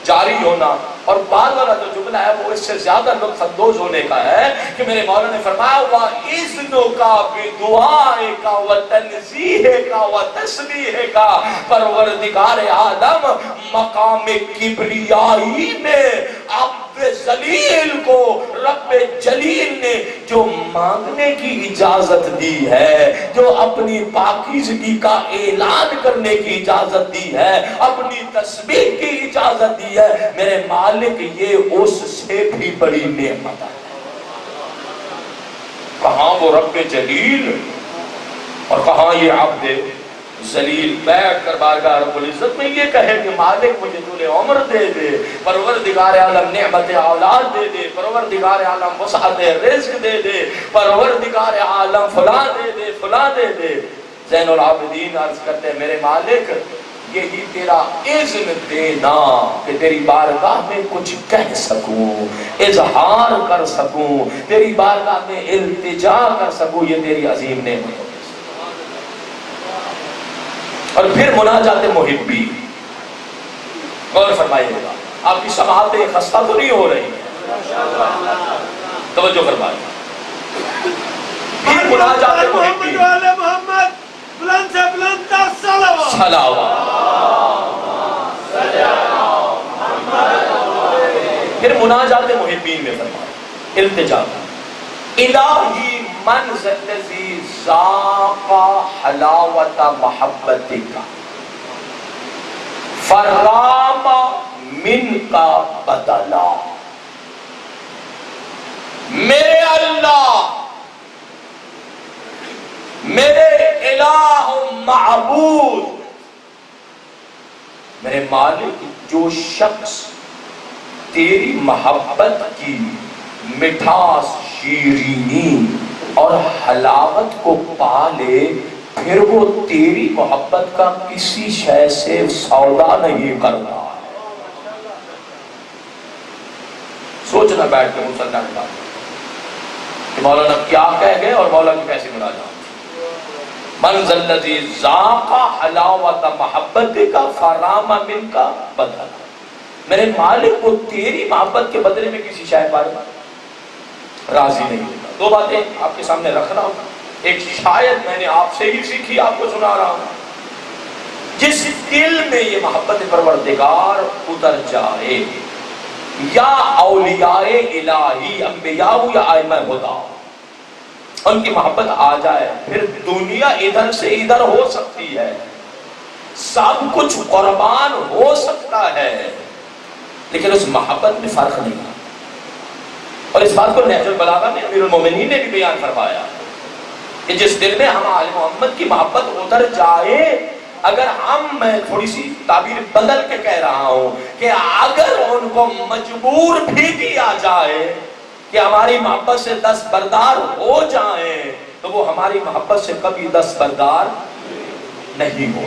جاری ہونا۔ اور بعد والا جو جملہ ہے وہ اس سے زیادہ لطف اندوز ہونے کا ہے کہ میرے مولا نے فرمایا وَإِذْنُكَ بِدُعَائِكَ وَتَنزِيحِكَ وَتَسْبِيحِكَ، پروردگار عالم مقام کبریائی میں عبد ذلیل کو رب جلیل نے جو مانگنے کی اجازت دی ہے، جو اپنی پاکیزگی کا اعلان کرنے کی اجازت دی ہے، اپنی تسبیح کی اجازت دی ہے، میرے مالک یہ اس سے بھی بڑی نعمت ہے۔ کہاں وہ رب جلیل اور کہاں یہ عبد ذلیل بیٹھ کر بارگاہ رب العزت میں یہ کہے کہ مالک مجھے طول عمر دے دے، پروردگار عالم نعمت اولاد دے دے، پروردگار عالم وسعت رزق دے دے، پروردگار عالم فلاں دے دے فلاں دے دے۔ زین العابدین عرض کرتے ہیں میرے مالک یہی تیرا اذن دینا کہ تیری بارگاہ میں کچھ کہہ سکوں، اظہار کر سکوں، تیری بارگاہ میں التجا کر سکوں، یہ تیری عظیم نعمت ہے۔ اور پھر مناجات محبی، غور فرمائیے گا، آپ کی سماعتیں خستہ تو نہیں ہو رہی ہیں، توجہ فرمائیے۔ پھر مناجات محبی، محمد بلند سے بلند تر صلوات، صلوات پھر مناجات محبین میں فرمایا التجا الہی من الذی ذاق حلاوت محبتک فرام من کا بدلا. میرے اللہ، میرے الہ معبود، میرے مالک، جو شخص تیری محبت کی مٹھاس، شیرینی اور حلاوت کو پا لے، پھر وہ تیری محبت کا کسی شے سے سودا نہیں کرتا. سوچنا بیٹھ کے مسلمان بات کہ مولانا کیا کہہ گئے اور مولا کی کیسی مناجات. من ذا الذی ذاق حلاوت محبتک فرام منک بدلا. میرے مالک، وہ تیری محبت کے بدلے میں کسی شے پر راضی نہیں ہوتا. دو باتیں آپ کے سامنے رکھ رہا ہوں. ایک شاید میں نے آپ سے ہی سیکھی، آپ کو سنا رہا ہوں. جس دل میں یہ محبت پروردگار اتر جائے، یا اولیاء الہی، انبیاء یا ائمہ ہدی، ان کی محبت آ جائے، پھر دنیا ادھر سے ادھر ہو سکتی ہے، سب کچھ قربان ہو سکتا ہے، لیکن اس محبت میں فرق نہیں آتا. اور اس بات کو نہج البلاغہ میں امیر المومنین نے بھی بیان فرمایا کہ جس دل میں ہم آل محمد کی محبت اتر جائے، اگر میں تھوڑی سی تعبیر بدل کے کہہ رہا ہوں کہ اگر ان کو مجبور بھی کیا جائے کہ ہماری محبت سے دستبردار ہو جائیں، تو وہ ہماری محبت سے کبھی دستبردار نہیں ہو.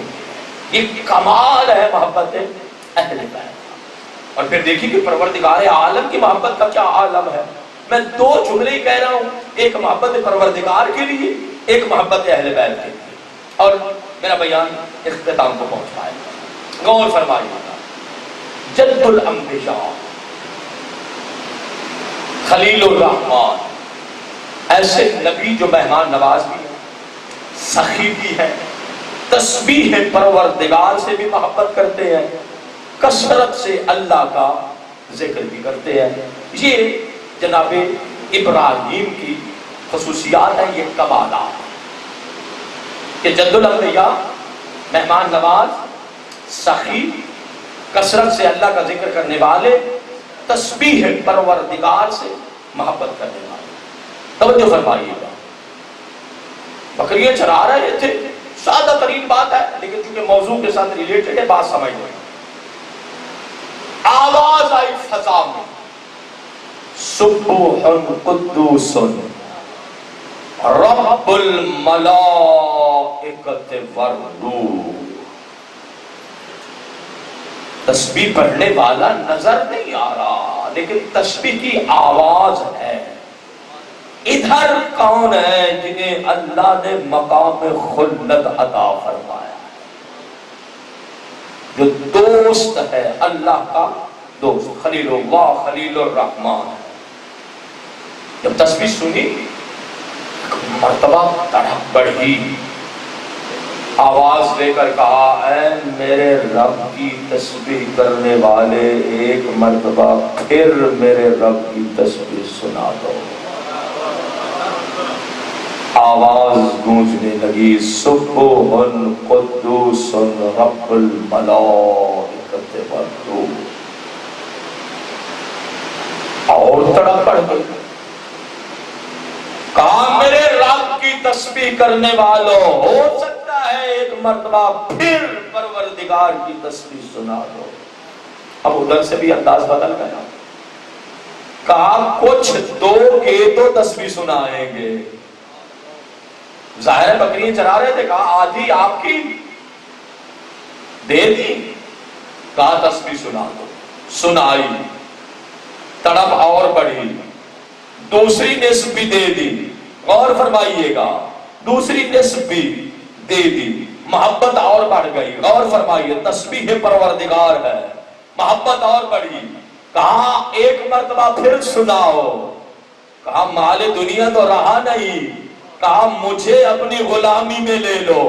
یہ کمال ہے محبت اہل بیت. اور پھر دیکھیے کہ پروردگار عالم کی محبت کا کیا عالم ہے. میں دو جملے ہی کہہ رہا ہوں، ایک محبت پروردگار کے لیے، ایک محبت اہل بیت کے لیے، اور میرا بیان اختتام کو پہنچ پائے. غور فرمائیے. جد الانبیاء خلیل الرحمن، ایسے نبی جو مہمان نواز بھی ہے، سخی بھی ہے، تسبیح پروردگار سے بھی محبت کرتے ہیں، کثرت سے اللہ کا ذکر بھی کرتے ہیں. یہ جناب ابراہیم کی خصوصیات ہیں، یہ کمالات کہ جد الانبیاء، مہمان نواز، سخی، کثرت سے اللہ کا ذکر کرنے والے، تسبیح پروردگار سے محبت کرنے والے. توجہ فرمائیے گا. بکریاں چرا رہے تھے، سادہ ترین بات ہے، لیکن چونکہ موضوع کے ساتھ ریلیٹڈ ہے، بات سمجھ لیں. آواز آئی فضا میں، سبوح قدوس رب الملائکۃ والروح. تسبیح پڑھنے والا نظر نہیں آ رہا، لیکن تسبیح کی آواز ہے. ادھر کون ہے جنہیں اللہ نے مقام خلت عطا فرمایا، جو دوست ہے اللہ کا دوست، خلیل اللہ، خلیل الرحمن. جب تسبیح سنی، مرتبہ تڑپ بڑھی، آواز لے کر کہا، اے میرے رب کی تسبیح کرنے والے، ایک مرتبہ پھر میرے رب کی تسبیح سنا دو. آواز گونجنے لگی، سبوح قدوس رب الملائکۃ والروح. اور تڑپ پڑ گئی. کہا، میرے رب کی تسبیح کرنے والوں، ہو سکتا ہے ایک مرتبہ پھر پروردگار کی تسبیح سنا دو. اب ادھر سے بھی انداز بدل گیا. کہا، کچھ دو کے تو تسبیح سنائیں گے. ظاہر ہے بکریاں چرا رہے تھے. کہا، آدھی آپ کی دے دی. کہا، تسبیح سنا دو. سنائی. تڑپ اور بڑھی. دوسری نصف بھی دے دی. غور فرمائیے گا، دوسری نصف بھی دے دی. محبت اور بڑھ گئی. غور فرمائیے، تسبیح پروردگار ہے، محبت اور بڑھی. کہا، ایک مرتبہ پھر سناؤ. کہا، مال دنیا تو رہا نہیں. کہا، مجھے اپنی غلامی میں لے لو.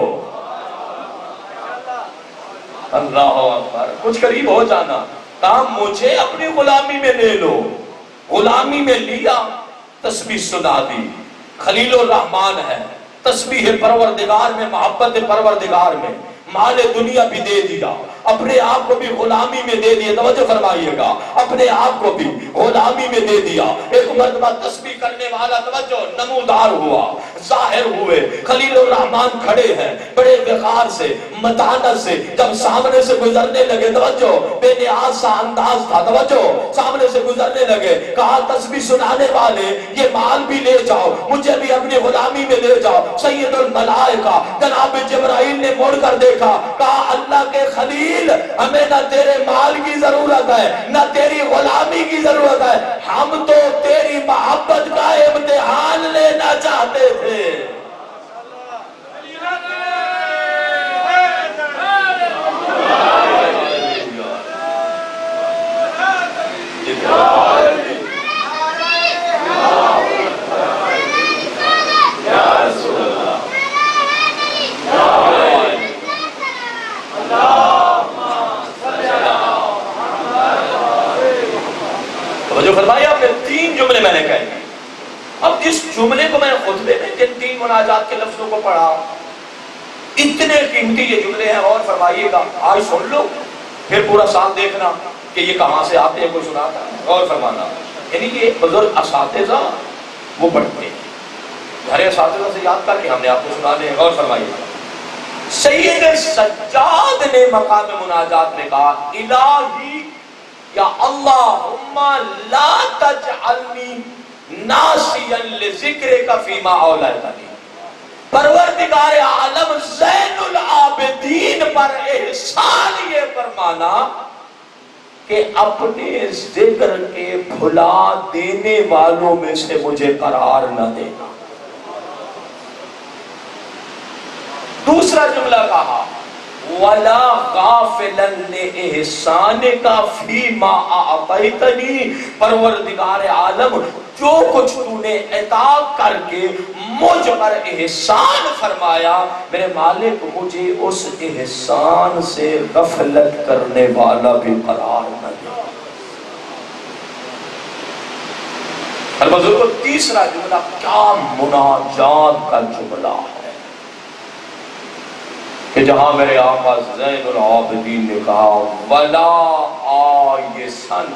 اللہ اکبر. کچھ قریب ہو جانا. کہا مجھے اپنی غلامی میں لے لو، غلامی میں لیا، تسبیح سنا دی، خلیل الرحمن ہے، تسبیح پروردگار میں، محبت پروردگار میں، مال دنیا بھی دے دیا، اپنے آپ کو بھی غلامی میں دے دیا، توجہ فرمائیے گا، اپنے آپ کو بھی غلامی میں دے دیا۔ ایک مرتبہ تسبیح کرنے والا توجہ نمودار ہوا، ظاہر ہوئے، خلیل الرحمن کھڑے ہیں بڑے وقار سے، متانت سے، جب سامنے سے گزرنے لگے، توجہ بے نیاز سا انداز تھا، توجہ سامنے سے گزرنے لگے، کہا تسبیح سنانے والے یہ مال بھی لے جاؤ، مجھے بھی اپنی غلامی میں لے جاؤ۔ سید الملائکہ جناب جبرائیل نے موڑ کر دیکھا، کہا اللہ کے خلیل ہمیں نہ تیرے مال کی ضرورت ہے نہ تیری غلامی کی ضرورت ہے، ہم تو تیری محبت کا امتحان لینا چاہتے تھے۔ جو فرمایا آپ نے تین جملے میں نے کہے، اب جس جملے کو میں نے خطبے میں جن تین مناجات کے لفظوں کو پڑھا، اتنے قیمتی یہ جملے ہیں، اور فرمائیے گا، آج سن لو پھر پورا سال دیکھنا کہ یہ کہاں سے آتے ہیں، کوئی سناتا ہے، اور فرمانا یعنی کہ ایک بزرگ اساتذہ وہ پڑھتے ہیں، گھر اساتذہ سے یاد کر کے ہم نے آپ کو سنانے ہیں، اور فرمائیے گا۔ سید سجاد نے مقام مناجات میں کہا الہی یا اللہم لا تجعلنی ناسیا لذکرک فیما اولیتنی، پروردگار عالم زین العابدین پر احسان یہ فرمانا کہ اپنے ذکر کے بھلا دینے والوں میں سے مجھے قرار نہ دینا۔ دوسرا جملہ کہا وَلَا غَافِلًا لِإِحْسَانِكَ فِيمَا أَعْطَيْتَنِي، پروردگار عالم جو کچھ تو نے عطا کر کے مجھ پر احسان فرمایا، میرے مالک مجھے اس احسان سے غفلت کرنے والا بھی قرار نہ دے۔ البزرگ تیسرا جملہ کیا مناجات کا جملہ ہے کہ جہاں میرے آقا زین العابدین نے کہا وَلَا آیسن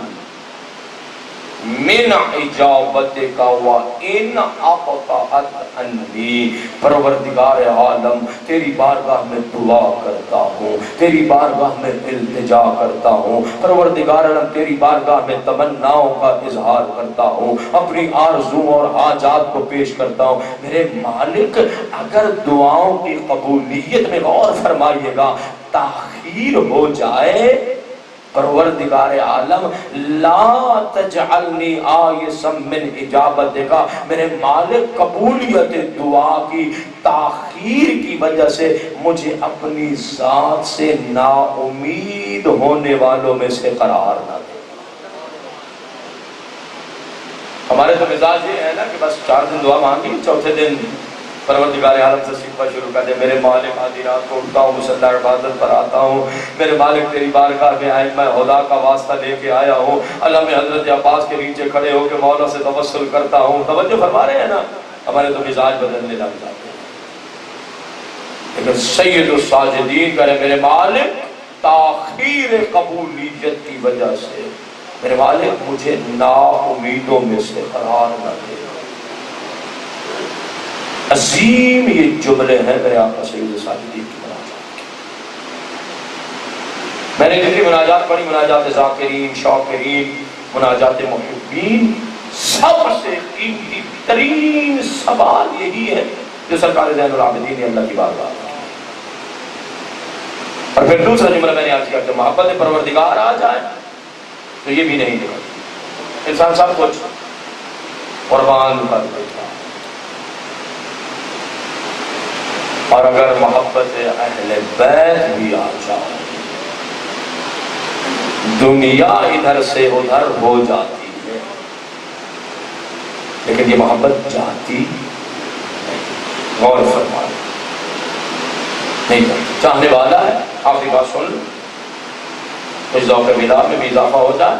من اجابتک وَإِنْ أَقْطَعَتْ عَنِّی، پروردگار عالم تیری بارگاہ میں دعا کرتا ہوں، تیری بارگاہ میں التجا کرتا ہوں، پروردگار عالم تیری بارگاہ میں تمناؤں کا اظہار کرتا ہوں، اپنی آرزو اور حاجات کو پیش کرتا ہوں۔ میرے مالک اگر دعاؤں کی قبولیت میں غور فرمائیے گا تاخیر ہو جائے، پروردگار عالم لا تجعلنی آیسا من اجابتک، میرے مالک قبولیت دعا کی تاخیر کی وجہ سے مجھے اپنی ذات سے نا امید ہونے والوں میں سے قرار نہ دے۔ ہمارے تو مزاج یہ ہے نا کہ بس 4 دن دعا مانگی، چوتھے دن پروردگار عالم سے سیکھنا شروع کر دے، میرے مالک آدھی رات کو اٹھتا ہوں، مسلح عبادت پر آتا ہوں، میرے مالک تیری بارگاہ میں آئے، میں خدا کا واسطہ لے کے آیا ہوں، اللہ میں حضرت عباس کے نیچے کھڑے ہو کے مولا سے توسل کرتا ہوں۔ توجہ فرما رہے ہیں نا، ہمارے تو مزاج بدلنے لگ جاتے ہیں، لیکن سید الساجدین کرے میرے مالک تاخیر قبولیت کی وجہ سے میرے مالک مجھے نا امیدوں میں سے قرار نہ دے۔ عظیم یہ جملے ہیں میرے آقا سید الساجدین کی مناجات۔ میں نے جتنی مناجات پڑھی، مناجات ذاکرین، شاکرین، مناجات محبین، سب سے قیمتی ترین سوال یہی ہے جو سرکار زین العابدین نے اللہ کی بارگاہ میں۔ اور پھر دوسرا جملہ میں نے آج کیا کہ محبت پروردگار آ جائے تو یہ بھی نہیں دے، انسان سب کچھ قربان کر دیتا، اور اگر محبت اہل بیت بھی آ جائے دنیا ادھر سے ادھر ہو جاتی ہے، لیکن یہ محبت جاتی نہیں۔ غور فرما نہیں جاتی، چاہنے والا ہے۔ آخری بات سن لو، اس ذوق بلا میں بھی اضافہ ہو جائے،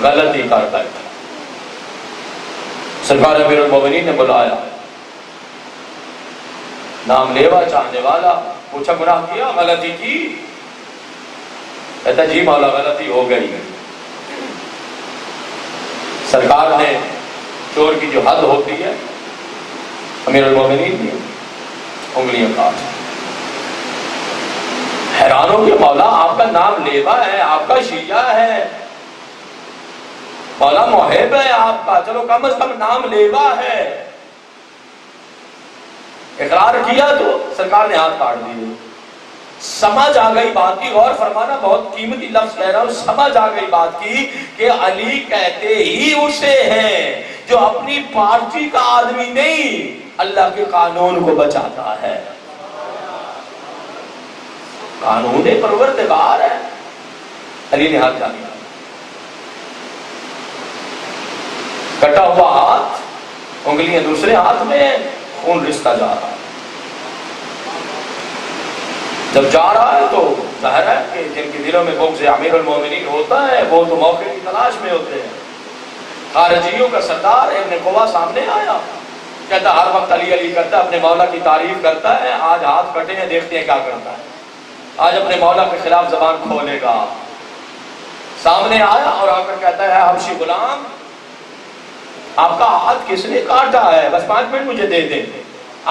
غلطی کر بیٹھا۔ سرکار امیر المومنین نے بلایا، نام لیوا چاہنے والا، پوچھا گناہ کیا، غلطی کی؟ کہتا جی مولا غلطی ہو گئی۔ سرکار نے چور کی جو حد ہوتی ہے امیر المومنین کی انگلیاں کاٹ۔ حیران ہو کہ مولا آپ کا نام لیوا ہے، آپ کا شیعہ ہے، مولا محب ہے آپ کا، چلو کم از کم نام لیوا ہے۔ اقرار کیا تو سرکار نے ہاتھ کاٹ دیے۔ سمجھ آ گئی بات کی، غور فرمانا، بہت قیمتی لفظ کہہ رہا ہوں، سمجھ آ گئی بات کی کہ علی کہتے ہی اسے ہیں جو اپنی پارٹی کا آدمی نہیں، اللہ کے قانون کو بچاتا ہے، قانون پروردگار ہے۔ علی نے ہاتھ کاٹ دیا، کٹا ہوا ہاتھ، انگلیاں دوسرے ہاتھ میں، خون رستا جا رہا ہے۔ جب جا رہا ہے تو ظاہر ہے کہ جن کے دلوں میں بغض امیر المومنین ہوتا ہے وہ تو موقع کی تلاش میں ہوتے ہیں۔ خارجیوں کا سردار ابن قوا سامنے آیا، کہتا ہر وقت علی علی کرتا ہے، اپنے مولا کی تعریف کرتا ہے، آج ہاتھ کٹے ہیں، دیکھتے ہیں کیا کرتا ہے، آج اپنے مولا کے خلاف زبان کھولے گا۔ سامنے آیا اور آ کر کہتا ہے حبشی غلام، آپ کا ہاتھ کس نے کاٹا ہے؟ بس 5 منٹ مجھے دے دیں،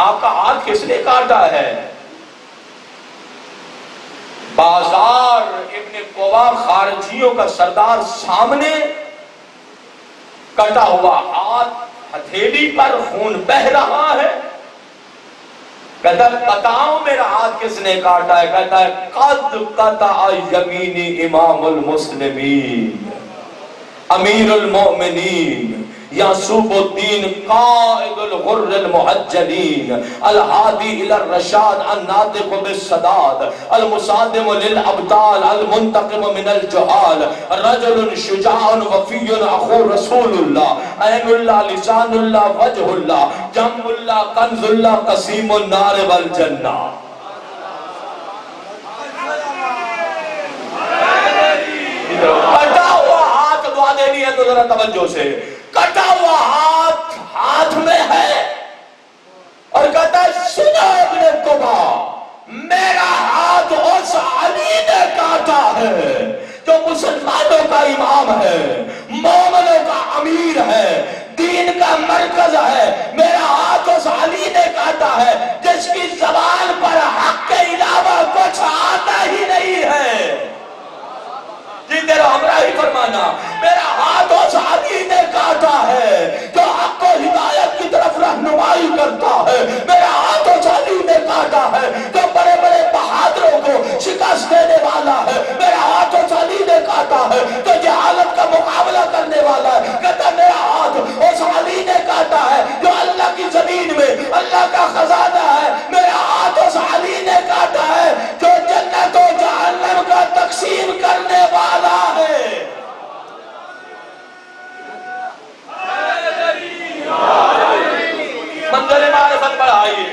آپ کا ہاتھ کس نے کاٹا ہے؟ بازار ابن قوا خارجیوں کا سردار سامنے، کٹا ہوا ہاتھ، ہتھیلی پر خون بہ رہا ہے۔ کہتا ہے بتاؤ میرا ہاتھ کس نے کاٹا ہے؟ کہتا ہے قد قطع یمینی امام المسلمین امیر المؤمنین یعصوب الدین قائد الغر المحجلین الہادی الی الرشاد الناطق بالصداد المصادم للابطال المنتقم من الجہال رجل شجاع وفی اخو رسول اللہ عین اللہ لسان اللہ وجہ اللہ جم اللہ کنز اللہ قسیم النار والجنہ۔ کٹا ہوا ہاتھ، دعا دینی ہے تو ذرا توجہ سے، کٹا ہوا ہاتھ ہاتھ میں ہے اور کہتا ہے سنو ابن قبا، میرا ہاتھ اس علی نے کاٹا ہے جو مسلمانوں کا امام ہے، مومنوں کا امیر ہے، دین کا مرکز ہے۔ میرا ہاتھ اس علی نے کاٹا ہے جس کی زبان پر حق کے علاوہ کچھ آتا ہی نہیں ہے۔ جی تیرا ہمراہی فرمانا، میرا ہاتھ اس علی نے کاٹا ہے جو حق و ہدایت کی طرف رہنمائی کرتا ہے، میرا ہاتھ اس علی نے کاٹا ہے جو بڑے بڑے بہادروں کو شکست دینے والا ہے، میرا ہاتھ اس علی نے کاٹا ہے جو جہالت کا مقابلہ کرنے والا ہے۔ کہتا میرا ہاتھ اس علی نے کاٹا ہے جو اللہ کی زمین میں اللہ کا خزانہ ہے، میرا ہاتھ اس علی نے کاٹا ہے جو جنت و جہنم کا تقسیم کرنے والا ہے۔ منزل معرفت بڑھائیے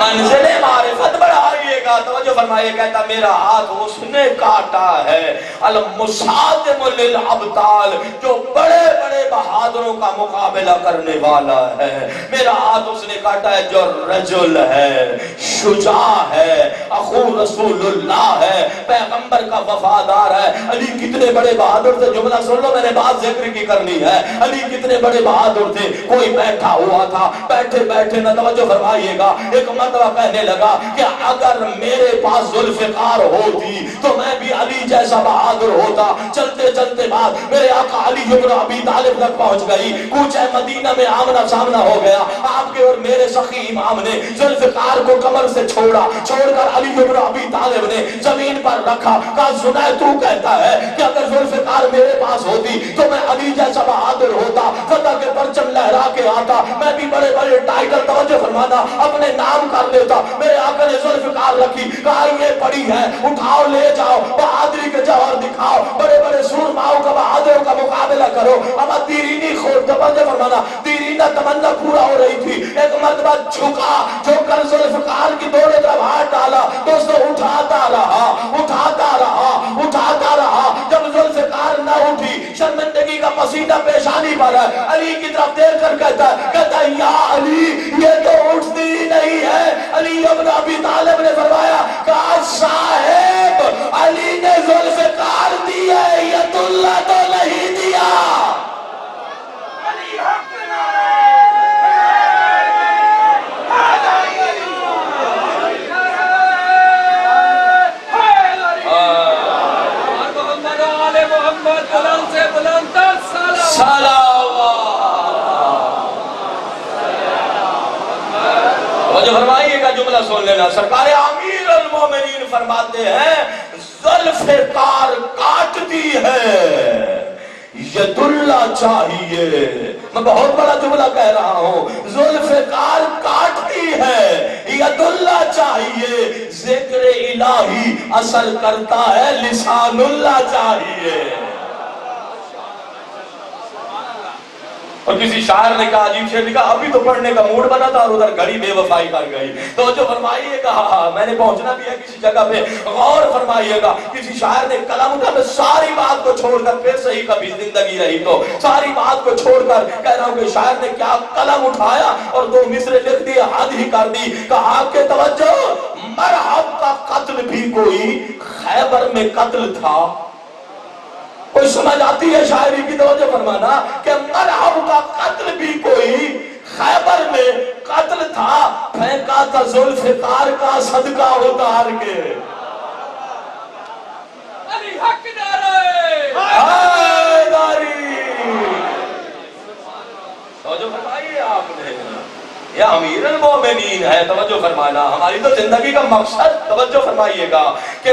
منزل معرفت بڑھائیے گا، توجہ فرمائیے، کہتا میرا ہاتھ اس نے کاٹا ہے المصادم للابطال، جو بڑے بڑے بہادروں کا مقابلہ کرنے والا ہے، میرا ہاتھ اس نے کاٹا ہے جو رجل ہے، شجاع ہے، اخو رسول اللہ ہے، پیغمبر کا وفادار ہے۔ علی کتنے بڑے بہادر تھے، جملہ سن لو، میں نے بات ذکر کی کرنی ہے۔ علی کتنے بڑے بہادر تھے، کوئی بیٹھا ہوا تھا، بیٹھے بیٹھے نہ توجہ فرمائیے گا، ایک مرتبہ کہنے لگا کہ اگر میرے پاس ذوالفقار ہوتی تو میں بھی علی جیسا بہادر ہوتا۔ چلتے چلتے بات میرے آقا علی بن ابی طالب تک پہنچ گئی، کوچہ مدینہ میں آمنا سامنا ہو گیا، آپ کے اور میرے سخی امام نے ذوالفقار کو کمر سے چھوڑا، چھوڑ کر علی بن ابی طالب نے زمین پر رکھا، کہا سنائے تو کہتا ہے کہ اگر ذوالفقار میرے پاس ہوتی تو میں علی جیسا بہادر ہوتا، فتح کے پرچم لہرا کے آتا، میں بھی بڑے بڑے ٹائٹل، توجہ فرمانا، اپنے نام کر لیتا۔ میرے آقا نے ذوالفقار رکھی، کہا یہ پڑی ہے، اٹھاؤ لے جاؤ، بہادری کے جوہر دکھاؤ، بڑے بڑے سورماؤں کا بہادروں کا مقابلہ کرو۔ اب دیرینی خود توجہ فرمانا، دیرینی پسندیدہ تمنا پورا ہو رہی تھی. ایک مرتبہ جھکا، جھک کر ذوالفقار کی دونوں طرف ہاتھ ڈالا. دوستو اٹھاتا رہا، اٹھاتا رہا، اٹھاتا رہا. جب ذوالفقار نہ اٹھی، شرمندگی کا پسینہ پیشانی پر ہے، علی کی طرف دیکھ کر کہتا ہے یا علی یہ تو اٹھتی ہی نہیں ہے. علی ابن ابی طالب نے فرمایا کہا صاحب علی نے ذوالفقار دی ہے، ید اللہ تو نہیں دیا. علی حق جو فرمائیے گا جملہ سن لینا. سرکار امیر المومنین فرماتے ہیں ذوالفقار کاٹتی ہے، ید اللہ چاہیے. میں بہت بڑا جملہ کہہ رہا ہوں. ذوالفقار کاٹتی ہے، ید اللہ چاہیے. ذکر الہی اثر کرتا ہے، لسان اللہ چاہیے. اور کسی شاعر نے کہا، عجیب شعر لکھا، ابھی تو پڑھنے کا موڈ بنا تھا اور ادھر گھڑی بے وفائی کر گئی. تو جو فرمائیے گا میں نے پہنچنا بھی ہے کسی جگہ پہ، غور فرمائیے گا. کسی شاعر نے قلم اٹھا، میں ساری بات کو چھوڑ کر، پھر صحیح کبھی زندگی رہی تو ساری بات کو چھوڑ کر کہہ رہا ہوں کہ شاعر نے کیا قلم اٹھایا اور دو مصرے لکھ دیے، حد ہی کر دی. کہا کہ توجہ، مرحب کا قتل بھی کوئی خیبر میں قتل تھا. کوئی سمجھ آتی ہے شاعری کی؟ توجہ فرمانا کہ مرحب کا قتل بھی کوئی خیبر میں قتل تھا. پھینکا تھا ذوالفقار کا صدقہ اتار کے. علی حق نعرہ حیدری. توجہ فرمائیے آپ نے، یہ امیر المومنین ہے. توجہ فرمانا، ہماری تو زندگی کا مقصد، توجہ فرمائیے گا، کہ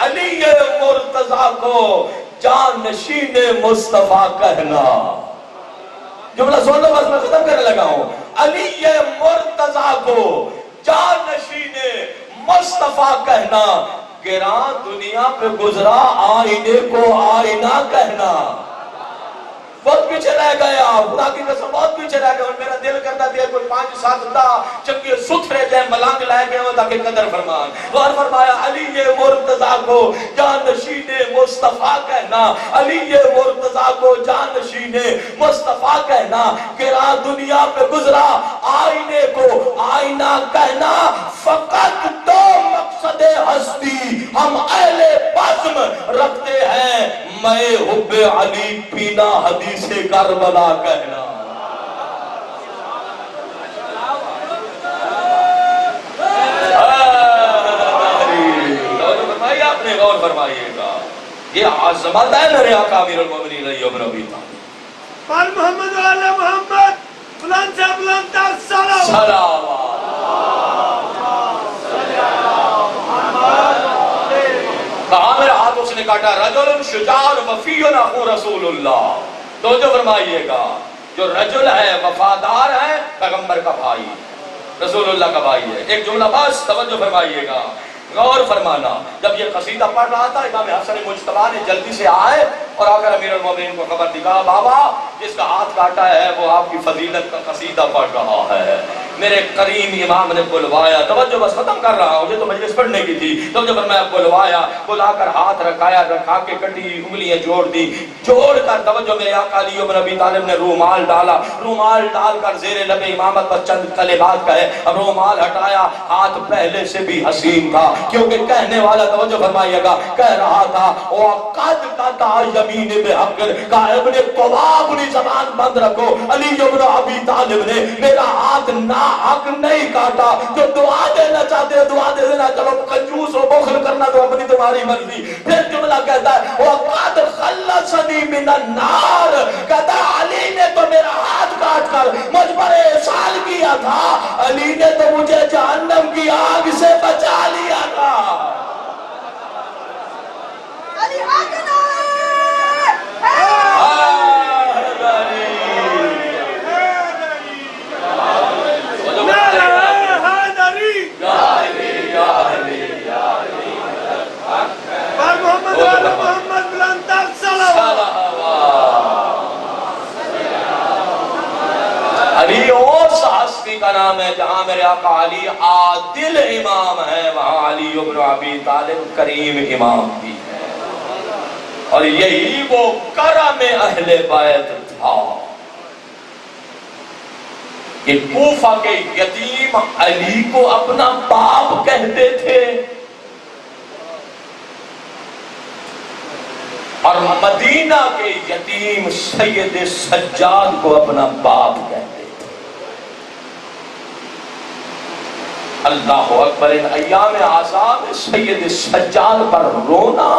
علی مرتضیٰ کو جان نشین مصطفیٰ کہنا. جملہ سن لو بس، میں ختم کرنے لگا ہوں. علی مرتضیٰ کو جان نشین مصطفیٰ کہنا، گراں دنیا پہ گزرا آئینے کو آئینہ کہنا. بہت پیچھے رہ گئے آپ، خدا کی قسم بہت پیچھے رہ گئے. اور میرا دل کرتا تھا کوئی 5-7 چنگے ستھرے جائیں ملانگ لائے گئے ہوں تاکہ قدر فرمان. اور فرمایا علی مرتضیٰ کو جان نشین مصطفیٰ کہنا، علی مرتضیٰ کو جان نشین مصطفیٰ کہنا، گراں دنیا پہ گزرا آئینے کو آئینہ کہنا. فقط دو مقصد ہستی ہم اہل بزم رکھتے ہیں، میں حب علی پینا حدیث کربلا کہنا. آپ نے غور فرمائیے گا، یہ عظمت ہے میرے آقا امیر المومنین علی ابن ابی طالب. پر محمد و آل محمد بلند سے بلند تر صلوات. کہا میرا ہاتھ اس نے کاٹا، رجل شجاع وفی اخو رسول اللہ. توجہ فرمائیے گا، جو رجل ہے وفادار ہے، پیغمبر کا بھائی، رسول اللہ کا بھائی ہے. ایک جملہ بس توجہ فرمائیے گا، غور فرمانا. جب یہ قصیدہ پڑھ رہا تھا، امام حسن مجتبیٰ نے جلدی سے آئے اور آ کر امیر المومنین کو خبر دی. کہا بابا جس کا ہاتھ کاٹا ہے وہ آپ کی فضیلت کا قصیدہ پڑھ رہا ہے. میرے کریم امام نے بلوایا. توجہ بس ختم کر رہا ہوں، یہ تو مجلس پڑھنے کی تھی. توجہ پر میں بلوایا، بلا کر ہاتھ رکھایا، رکھا کے کٹی انگلیاں جوڑ دی. جوڑ کر توجہ میرے آقا علی ابن ابی طالب نے رومال ڈالا. رومال ڈال کر زیر لب امامت پر چند کلمات کہے. اب رومال ہٹایا، ہاتھ پہلے سے بھی حسین تھا، کیونکہ کہنے والا توجہ فرمائیے گا کہہ رہا تھا وَقَدْ قَطَعَ یمین بِحَقٍ. کہا ابن قبا اپنی زبان بند رکھو، علی ابن ابی طالب نے میرا ہاتھ ناحق نہیں کاٹا. جو دعا دینا چاہتے ہیں دعا دے دینا، چلو کنجوس و بخل کرنا تو اپنی تمہاری مرضی. پھر جملہ کہتا ہے وَقَدْ خَلَّصَنِي مِنَ النَّارِ. کہتا علی نے تو میرا ہاتھ کاٹ کر مجھ پر احسان کیا تھا، علی نے تو مجھے جہنم کی آگ سے بچا لیا تھا. علی حق علی جہاں میرے آقا علی عادل امام ہے وہاں علی ابن ابی طالب کریم امام بھی ہے، اور یہی وہ کرم اہل بیت تھا کہ کوفہ کے یتیم علی کو اپنا باپ کہتے تھے اور مدینہ کے یتیم سید سجاد کو اپنا باپ کہتے تھے۔ اللہ اکبر، ان ایام اعظام سید سجاد پر رونا،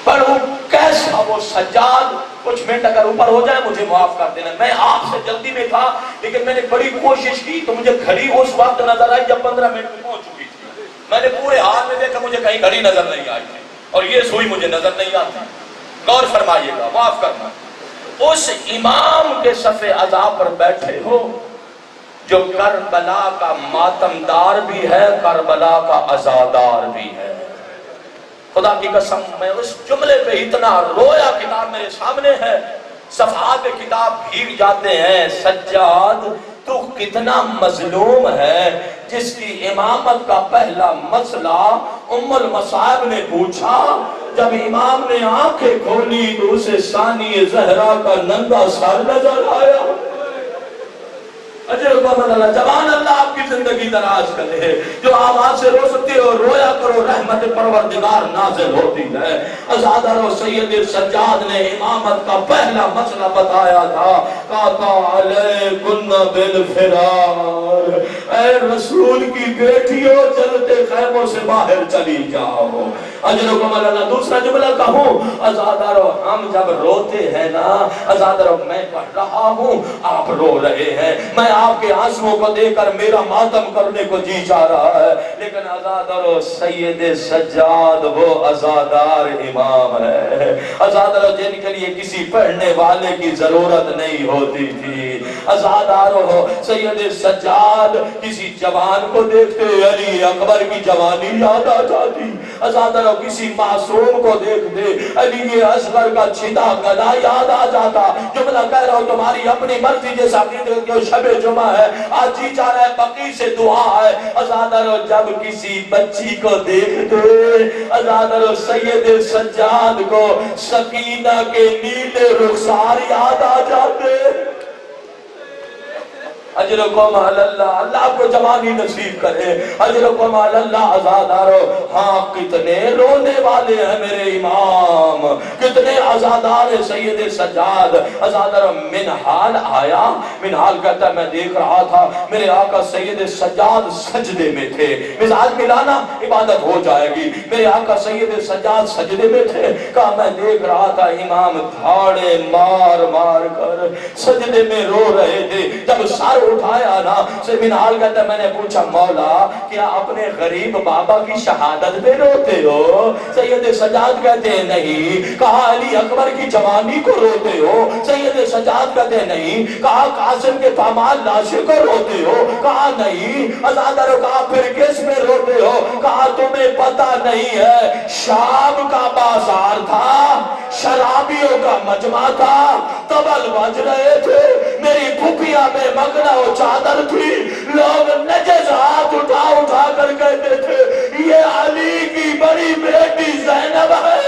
پر وہ کیسا وہ سجاد، کچھ منٹ اگر اوپر ہو جائے مجھے معاف کر دینا، میں آپ سے جلدی میں تھا لیکن میں نے بڑی کوشش کی تو مجھے گھڑی اس وقت نظر آئی جب 15 منٹ میں پہنچ چکی تھی، میں نے پورے حال میں دیکھا مجھے کہیں گھڑی نظر نہیں آئی تھی اور یہ سوئی مجھے نظر نہیں آتی، غور فرمائیے گا، معاف کرنا۔ اس امام کے صف عزا پر بیٹھے ہو جو کربلا کا ماتمدار بھی ہے، کربلا کا عزادار بھی ہے، خدا کی قسم میں اس جملے پہ اتنا رویا، کتاب میرے سامنے ہے، صفحات کتاب بھیگ جاتے ہیں، سجاد تو کتنا مظلوم ہے، جس کی امامت کا پہلا مسئلہ ام المصائب نے پوچھا، جب امام نے آنکھیں کھولی تو اسے ثانی زہرا کا ننگا سر نظر آیا۔ اجر محمد اللہ، جوان اللہ آپ کی زندگی دراز کرے، جو آواز سے رو سکتے ہو رویا کرو، رحمت پروردگار نازل ہوتی ہے۔ عزادہ رو سید سجاد نے امامت کا پہلا مسئلہ بتایا تھا، کہا علیکن بالفرار، اے رسول کی بیٹیوں جلتے خیموں سے باہر چلی جاؤ۔ اجر محمد اللہ، دوسرا جملہ کہوں، عزادہ رو ہم جب روتے ہیں نا، عزادہ رو میں پڑھ رہا ہوں آپ رو رہے ہیں، میں آپ کے آنسوؤں کو دیکھ کر میرا ماتم کرنے کو جی چاہ رہا ہے، لیکن عزادہ سید سجاد وہ عزادار امام ہے، عزادہ جن کے لیے کسی پڑھنے والے کی ضرورت نہیں ہوتی تھی، عزادہ سید سجاد کسی جوان کو دیکھتے علی اکبر کی جوانی یاد آ جاتی، عزادہ کسی معصوم کو دیکھتے علی اصغر کا چھتا گدا یاد آ جاتا۔ جملہ کہہ رہا ہوں تمہاری اپنی مرضی جیسا کہ شب جمعہ ہے، آج جی چاہ رہا ہے بقی سے دعا ہے، عزادہ جب کسی بچی کو دیکھتے عزادہ سید سجاد کو سکینہ کے نیلے رخسار یاد آ جاتے۔ اجرکم علی اللہ، اللہ آپ کو جوانی نصیب کرے، اجرکم علی اللہ۔ عزادارو ہاں کتنے رونے والے ہیں میرے امام، کتنے عزادار سید سجاد۔ عزادارو منحال آیا، منحال کہتا ہے میں دیکھ رہا تھا میرے آقا سید سجاد سجدے میں تھے، مزاج ملانا عبادت ہو جائے گی، میرے آقا سید سجاد سجدے میں تھے، کہا میں دیکھ رہا تھا امام دھاڑے مار مار کر سجدے میں رو رہے تھے، جب سر اٹھایا نا سے منحال کہتا ہے میں نے پوچھا مولا کیا اپنے غریب بابا کی شہادت پہ روتے ہو؟ سید سجاد کہتے ہیں نہیں۔ کہا علی اکبر کی جوانی کو روتے ہو؟ سید سجاد کہتے ہیں نہیں۔ کہا قاسم کے پامال لاشے کو روتے ہو؟ کہا نہیں۔ عزادہ رو کہا پھر کس میں روتے ہو؟ کہا تمہیں پتہ نہیں ہے شام کا بازار تھا، شرابیوں کا مجمع تھا، طبل بج رہے تھے، میری پھوپھیاں میں مگنا چادر تھی، لوگ نجس ہاتھ اٹھا اٹھا کر کہتے تھے یہ علی کی بڑی بیٹی زینب ہے۔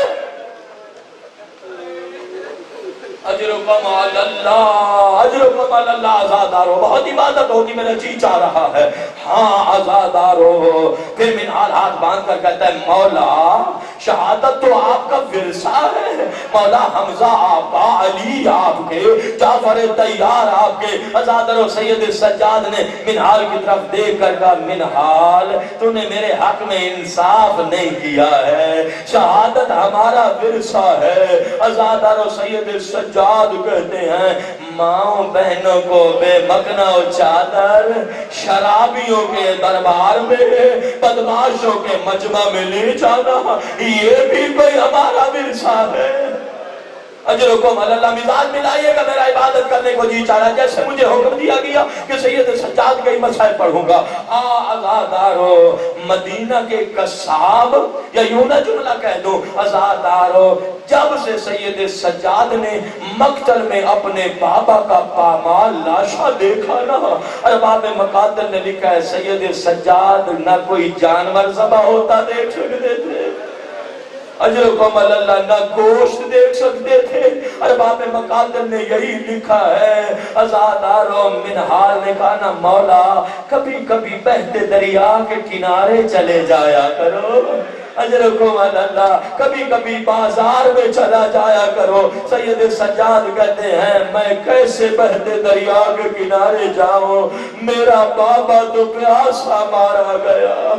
اجرکم علی اللہ، اجرکم علی اللہ۔ عزادارو بہت عبادت ہوگی، میرا جی چاہ رہا ہے۔ ہاں عزادارو پھر منحال ہاتھ باندھ کر کہتا ہے مولا شہادت تو آپ کا ورثہ ہے، مولا حمزہ آپ کا، علی آپ کے، جعفر طیار آپ کے۔ عزادارو سید سجاد نے منحال کی طرف دیکھ کر کہا منحال تو نے میرے حق میں انصاف نہیں کیا ہے، شہادت ہمارا ورثہ ہے۔ عزادارو سید سجاد کہتے ہیں ماں بہنوں کو بے مکنا و چادر شرابیوں کے دربار میں بدماشوں کے مجمع میں لے جانا یہ بھی کوئی ہمارا ورثہ ہے۔ اجرکم علی اللہ، مزاج ملائیے گا میرا عبادت کرنے کو جی چاہ رہا ہے، جیسے مجھے حکم دیا گیا کہ سید سجاد کے مسائل پڑھوں گا۔ عزادارو مدینہ کے قصاب، یا یوں نہ جملہ کہہ دو، عزادارو جب سے سید سجاد نے مقتل میں اپنے بابا کا پامال لاشا دیکھا نا، ارباب مقاتل نے لکھا ہے سید سجاد نہ کوئی جانور ذبح ہوتا دیکھ سکتے تھے، اجرکم اللہ نہ گوشت دیکھ سکتے تھے۔ ارباب مقاتل نے یہی لکھا ہے، عزادارو منہال نے کہا نا مولا کبھی کبھی بہتے دریا کے کنارے چلے جایا کرو، اجرکم اللہ کبھی کبھی بازار میں چلا جایا کرو۔ سید سجاد کہتے ہیں میں کیسے بہتے دریا کے کنارے جاؤں، میرا بابا تو پیاسا مارا گیا،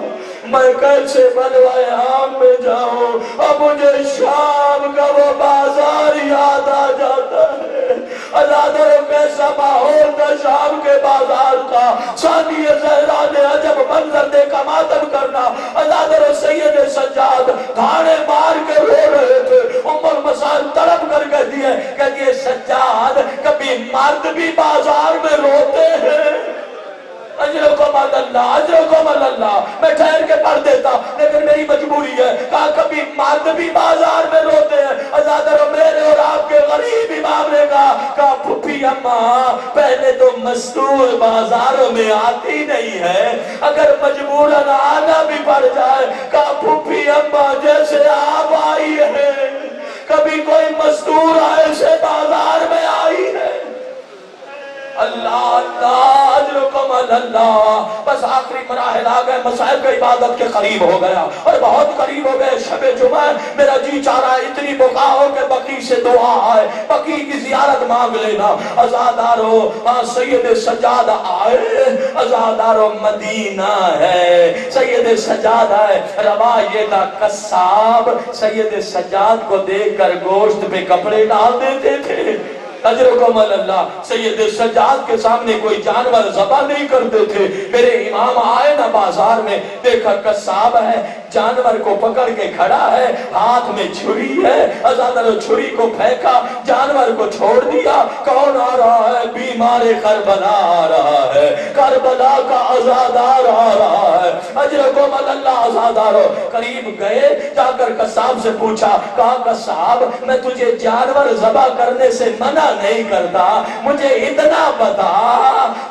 میں کیسے بلوائے عام میں جاؤں، اب مجھے شام کا وہ بازار یاد آ جاتا ہے۔ عزادارو کیسا ماحول تھا شام کے بازار کا، ثانی زہرا نے عجب منظر دیکھا، ماتم کرنا۔ عزادارو سید سجاد دھاڑے مار کے رو رہے تھے، ام المسائل تڑپ کر کہتی ہے سجاد کبھی مرد بھی بازار میں روتے ہیں، اجرکم اللہ، اجرکم اللہ، میں ٹھہر کے پڑھ دیتا لیکن میری مجبوری ہے، کہا کبھی مرد بھی بازار میں روتے ہیں۔ عزادارو میرے اور آپ کے غریب امام نے کہا پھپھی اماں پہلے تو مستور بازاروں میں آتی نہیں ہے، اگر مجبوراً آنا بھی پڑ جائے، کہا پھپھی اماں جیسے آپ آئی ہے کبھی کوئی مستور ایسے بازار میں آئی ہے؟ اللہ اللہ، اجرکم اللہ۔ بس آخری مراحل آ گئے، مسائل کا عبادت کے قریب ہو گیا اور بہت قریب ہو گئے۔ شب جمعہ میرا جی چاہ رہا ہے اتنی بقا ہو کہ بقی سے دعا آئے، بقی کی زیارت مانگ لینا۔ عزادارو سید سجاد آئے، عزادارو مدینہ ہے، سید سجاد آئے، روایت قصاب سید سجاد کو دیکھ کر گوشت پہ کپڑے ڈال دیتے تھے۔ اجرکم اللہ، سید سجاد کے سامنے کوئی جانور ذبح نہیں کرتے تھے۔ میرے امام آئے نا بازار میں، دیکھا قصاب ہے، جانور کو پکڑ کے کھڑا ہے، ہاتھ میں چھری ہے، عزادارو چھری کو پھینکا، جانور کو چھوڑ دیا۔ کون آ رہا ہے؟ بیمار کربلا آ رہا ہے، کربلا کا عزادار آ رہا ہے۔ اجرکم اللہ، عزادارو قریب گئے، جا کر قصاب سے پوچھا، کہا قصاب میں تجھے جانور ذبح کرنے سے منع نہیں کرتا، مجھے اتنا بتا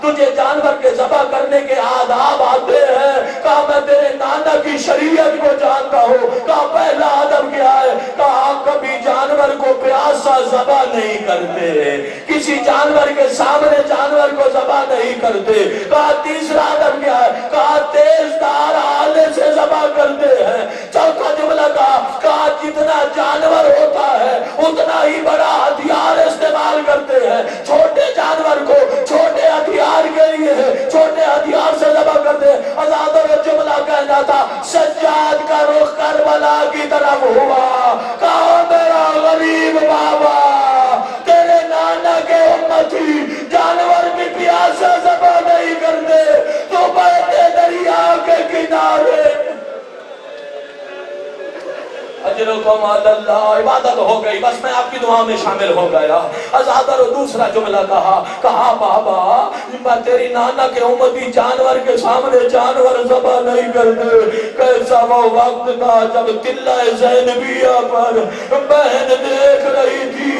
تجھے جانور کے ذبح کرنے کے آداب آتے ہیں؟ کہا میں تیرے نانا کی شریعت کو جانتا ہوں۔ کہا پہلا آدب کیا ہے؟ کہا کبھی جانور کو پیاسا ذبح نہیں کرتے، کسی جانور کے سامنے جانور کو ذبح نہیں کرتے۔ کہا تیسرا آدب کیا ہے؟ کہا تیز دھار آلے سے ذبح کرتے ہیں۔ چوتھا جملہ کہا جتنا جانور ہوتا ہے اتنا ہی بڑا ہتھیار استعمال کرتے ہیں، چھوٹے جانور کو چھوٹے ہتھیار کے لیے چھوٹے ہتھیار سے ذبح کرتے ہیں۔ عزادارو جملہ کہنا تھا، سجاد کا رخ کربلا کی طرف ہوا، کہا میرا غریب بابا تیرے نانا کے امتی جانور بھی پیاسا ذبح نہیں کرتے، تو بہتے دریا کے کنارے۔ اجرکم اللہ، عبادت ہو گئی، بس میں آپ کی دعا میں شامل ہو گیا۔ عزادارو دوسرا جملہ کہا بابا تیری نانا کے امتی جانور کے سامنے جانور ذبح نہیں کرتے۔ کیسا وہ وقت تھا جب تلہ زینبیہ پر بہن دیکھ رہی تھی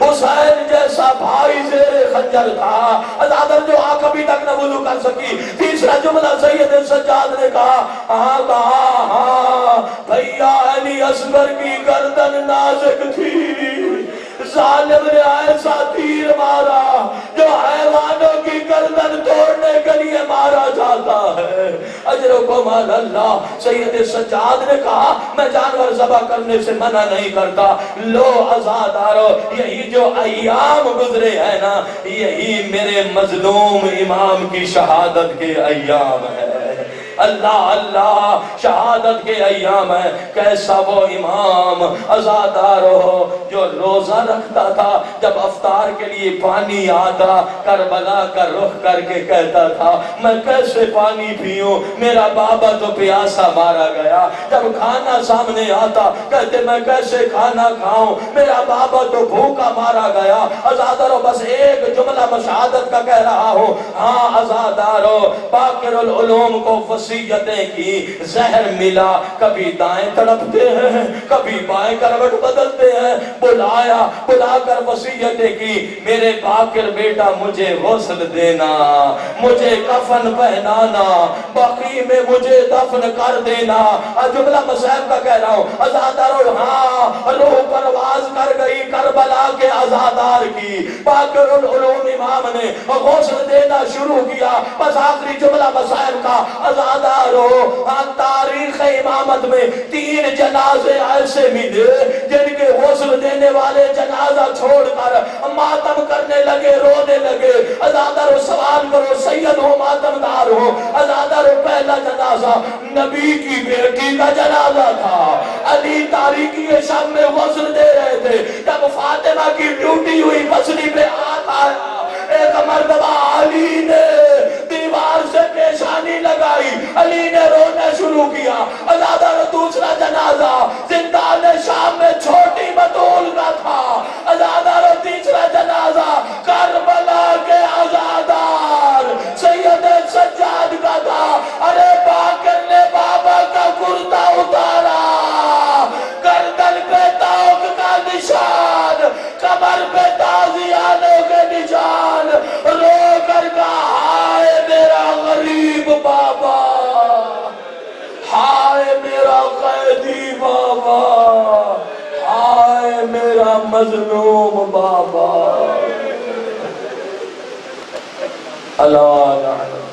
حسین جیسا بھائی زیر خنجر تھا۔ عزادارو جو آنکھ ابھی تک نہ وضو کر سکی۔ تیسرا جملہ سید سجاد نے کہا بھیا علی اصغر کی گردن نازک تھی، ظالم نے ایسا تیر مارا جو حیوانوں کی گردن توڑنے کے لیے مارا جاتا ہے۔ اجرکم اللہ، سید سجاد نے کہا میں جانور ذبح کرنے سے منع نہیں کرتا۔ لو عزادارو یہی جو ایام گزرے ہیں نا، یہی میرے مظلوم امام کی شہادت کے ایام ہے۔ اللہ اللہ شہادت کے ایام ہے، کیسا وہ امام عزادار ہو جو روزہ رکھتا تھا، جب افطار کے لیے پانی آتا کربلا کا رخ کر کے کہتا تھا میں کیسے پانی پیوں، میرا بابا تو پیاسا مارا گیا، جب کھانا سامنے آتا کہتے میں کیسے کھانا کھاؤں، میرا بابا تو بھوکا مارا گیا۔ عزادارو بس ایک جملہ مشاہدت کا کہہ رہا ہوں، ہاں عزادارو باقر العلوم کو وصیتیں کی، زہر ملا، کبھی دائیں تڑپتے ہیں کبھی بائیں کروٹ بدلتے ہیں، بلا کر وصیتیں کی، میرے باقر بیٹا مجھے غسل دینا، مجھے کفن پہنانا، باقی میں مجھے دفن کر دینا۔ جملہ مصائب کا کہہ رہا ہوں عزادارو، ہاں روح پرواز کر گئی کربلا کے عزادار کی، باقر العلوم امام نے غسل دینا شروع کیا۔ بس آخری جملہ مصائب کا عزادارو، تاریخ امامت میں 3 جنازے ایسے ملے جن کے غسل دینے والے جنازہ چھوڑ کر ماتم کرنے لگے، رونے لگے۔ عزادارو سوال کرو، سید ہو ماتم دار ہو؟ عزادارو پہلا جنازہ نبی کی بیٹی کا جنازہ تھا، علی تاریکی شب میں غسل دے رہے تھے، جب فاطمہ کی ڈیوٹی ہوئی پسلی پہ ہاتھ آیا، ایک مرتبہ علی نے دیوار سے پیشانی لگائی، علی نے رونا شروع کیا۔ عزادارو دوسرا جنازہ زندان شام میں چھوٹی بطول کا تھا۔ عزادارو تیسرا جنازہ کربلا کے عزادار سید سجاد کا تھا۔ ارے باقر نے بابا کا کرتا اتارا، گردن پہ توق کا نشان، کمر پہ تازیانوں کے نشان، رو کر کہا ہائے میرا غریب بابا، ہائے میرا قیدی بابا، ہائے میرا مظلوم بابا۔ اللہ